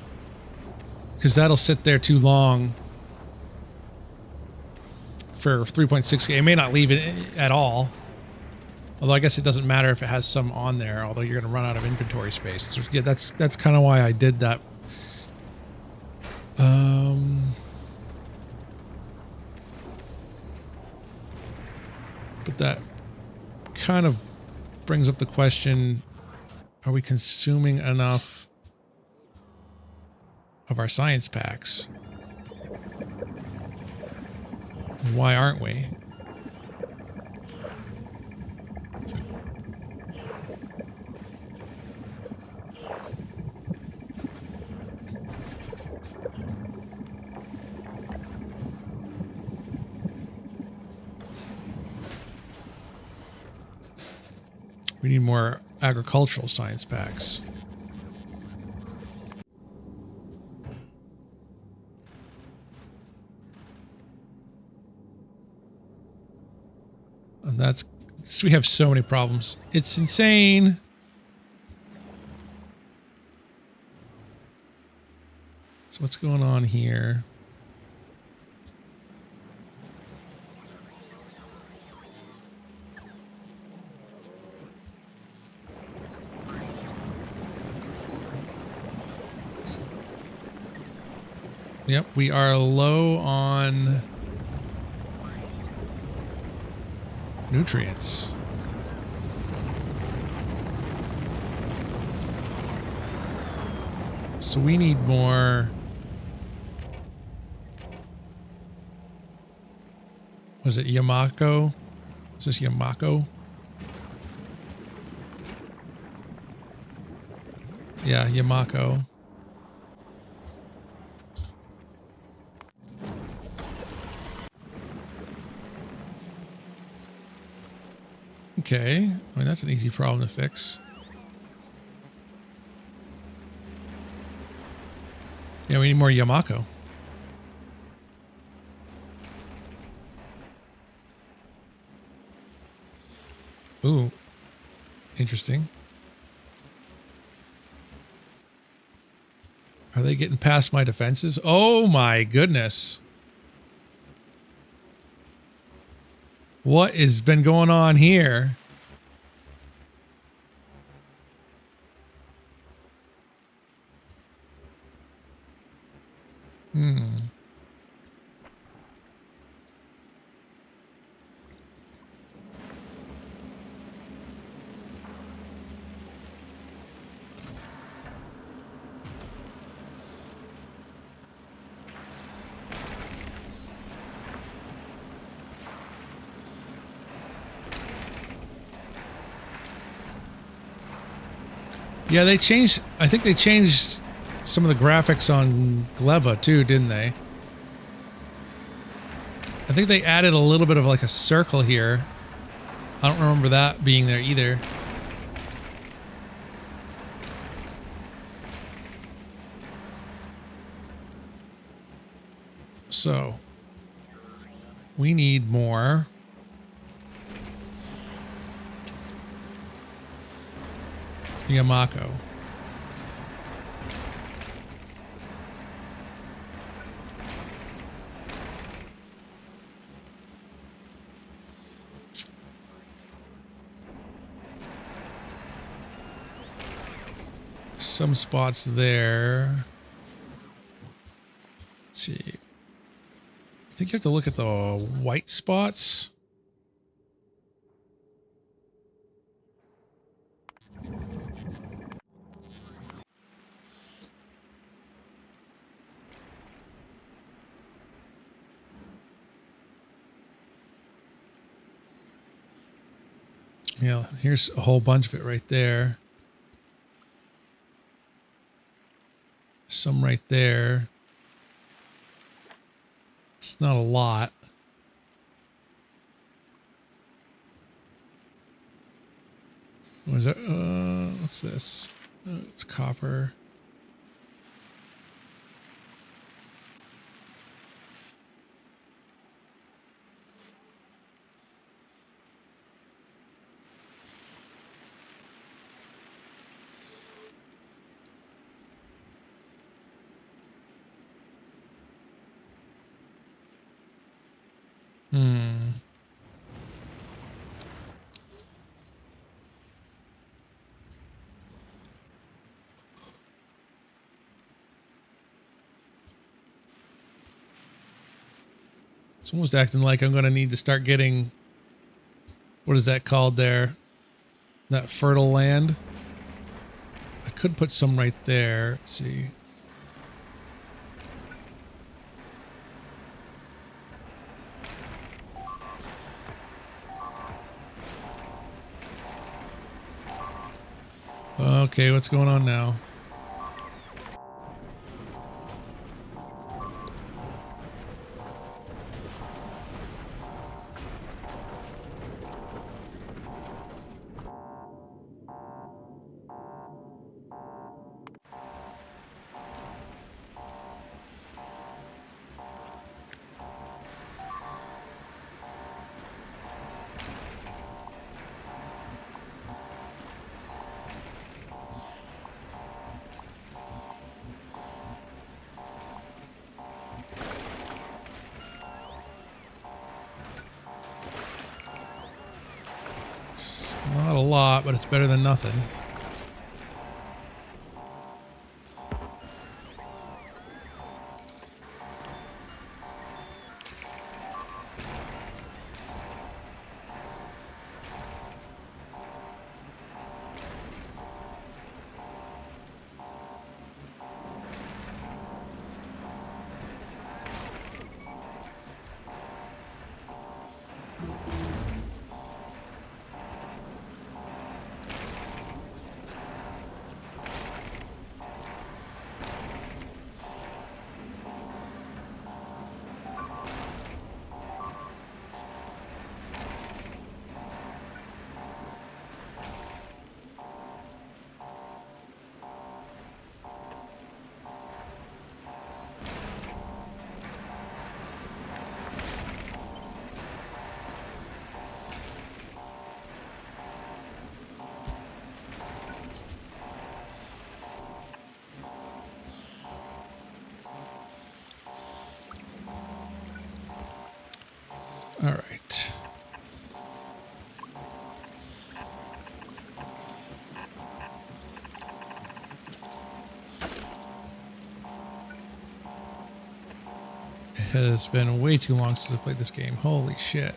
Because that'll sit there too long for 3.6K. It may not leave it at all. Although I guess it doesn't matter if it has some on there, although you're going to run out of inventory space. Yeah, that's kind of why I did that. But that kind of brings up the question, are we consuming enough of our science packs? Why aren't we? We need more agricultural science packs. And that's, so we have so many problems. It's insane. So what's going on here? Yep, we are low on nutrients. So we need more. Was it Yamako? Is this Yamako? Yeah, Yamako. Okay, I mean, that's an easy problem to fix. Yeah, we need more Yamako. Ooh, interesting. Are they getting past my defenses? Oh my goodness. What has been going on here? Yeah, they changed. I think they changed some of the graphics on Gleba too, didn't they? I think they added a little bit of like a circle here. I don't remember that being there either. So we need more. Yamako. Some spots there. Let's see. I think you have to look at the white spots. Yeah, here's a whole bunch of it right there. Some right there. It's not a lot. What is that? What's this? It's copper. It's almost acting like I'm going to need to start getting, what is that called there? That fertile land. I could put some right there. Let's see. Okay, what's going on now? Not a lot, but it's better than nothing. All right. It has been way too long since I played this game. Holy shit.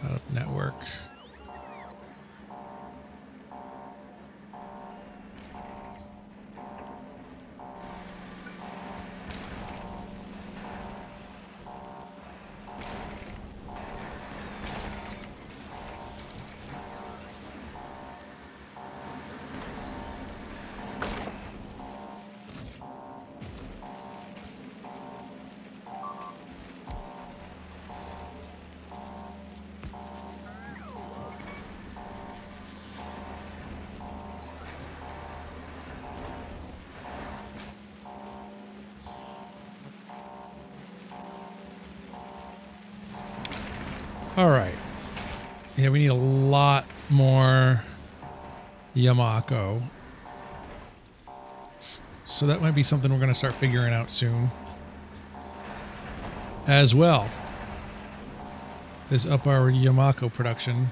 Out of network. All right. Yeah, we need a lot more Yamako. So that might be something we're going to start figuring out soon. As well as up our Yamako production.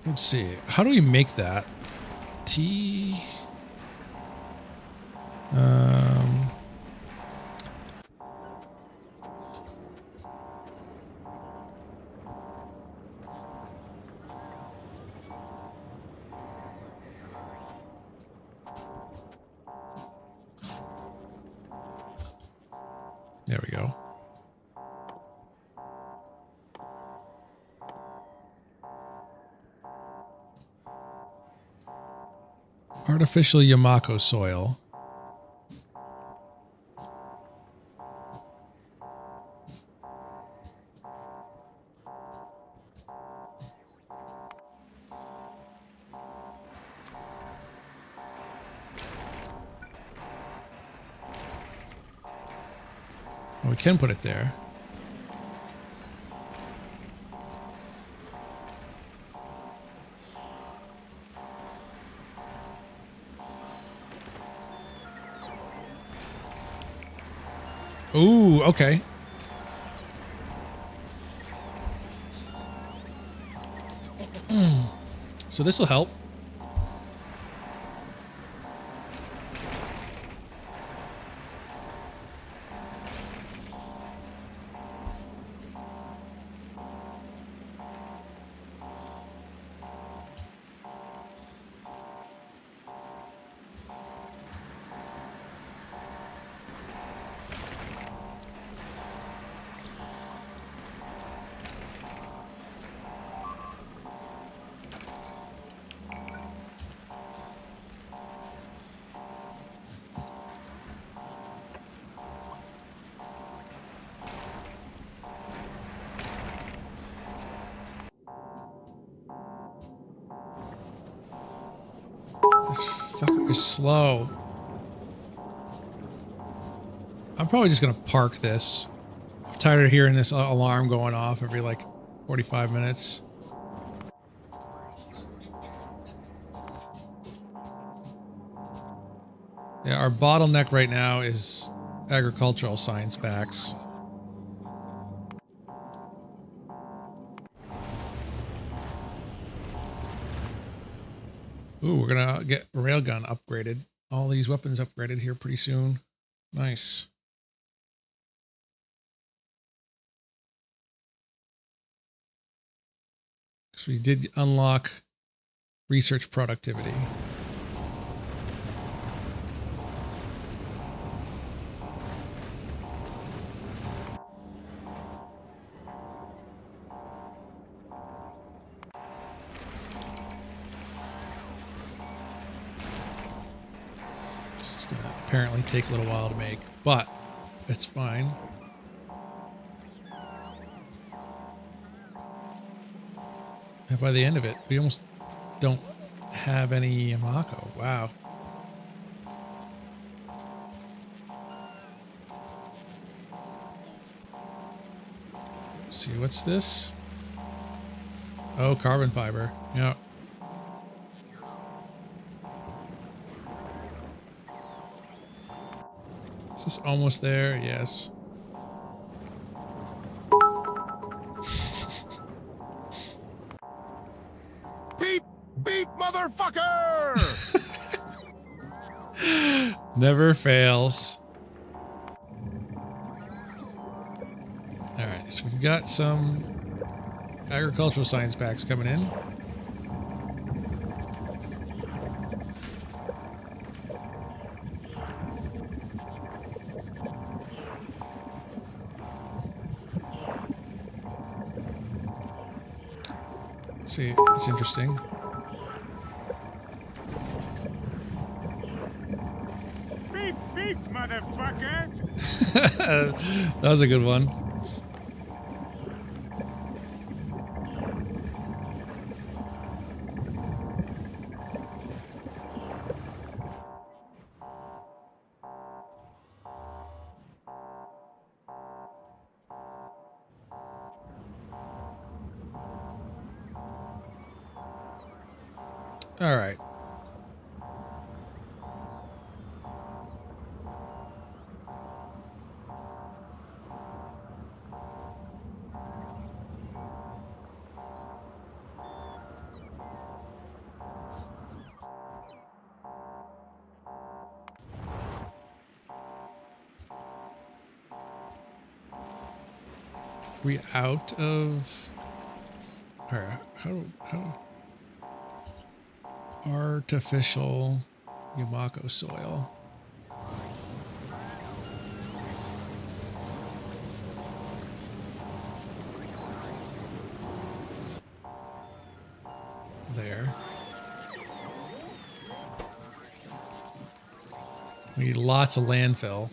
Let's see. How do we make that? T. There we go. Artificial Yamako soil. Oh, we can put it there. Ooh, okay. So this will help. This fucker is slow. I'm probably just gonna park this. I'm tired of hearing this alarm going off every like 45 minutes. Yeah, our bottleneck right now is agricultural science packs. Ooh, we're gonna get railgun upgraded. All these weapons upgraded here pretty soon. Nice. So we did unlock research productivity. It's gonna apparently take a little while to make, but it's fine. And by the end of it, we almost don't have any Yamako. Wow. Let's see, what's this? Oh, carbon fiber. Yeah. Is this almost there? Yes. Beep, beep, motherfucker! Never fails. All right, so we've got some agricultural science packs coming in. Let's see, it's interesting. Beep, beep, motherfucker! That was a good one. All right. We out of... Alright, how... Artificial Yamako soil. There. We need lots of landfill.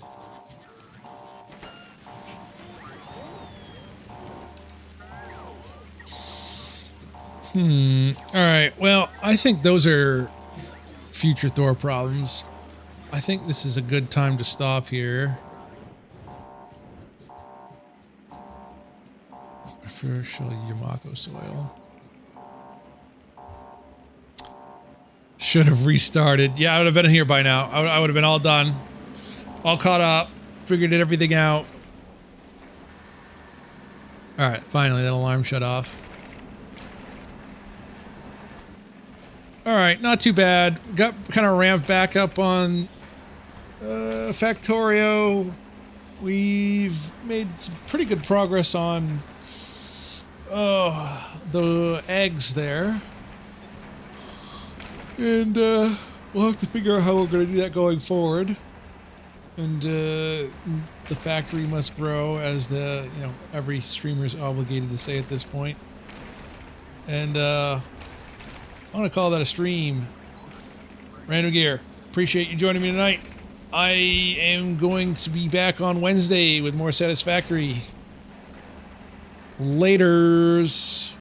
All right. Well, I think those are future Thor problems. I think this is a good time to stop here. Artificial Yamako soil. Should have restarted. Yeah, I would have been here by now. I would have been all done. All caught up. Figured everything out. All right. Finally, that alarm shut off. All right, not too bad. Got kind of ramped back up on Factorio. We've made some pretty good progress on the eggs there. And we'll have to figure out how we're going to do that going forward. And the factory must grow, as every streamer is obligated to say at this point. And I'm going to call that a stream. Random Gear, appreciate you joining me tonight. I am going to be back on Wednesday with more Satisfactory. Laters.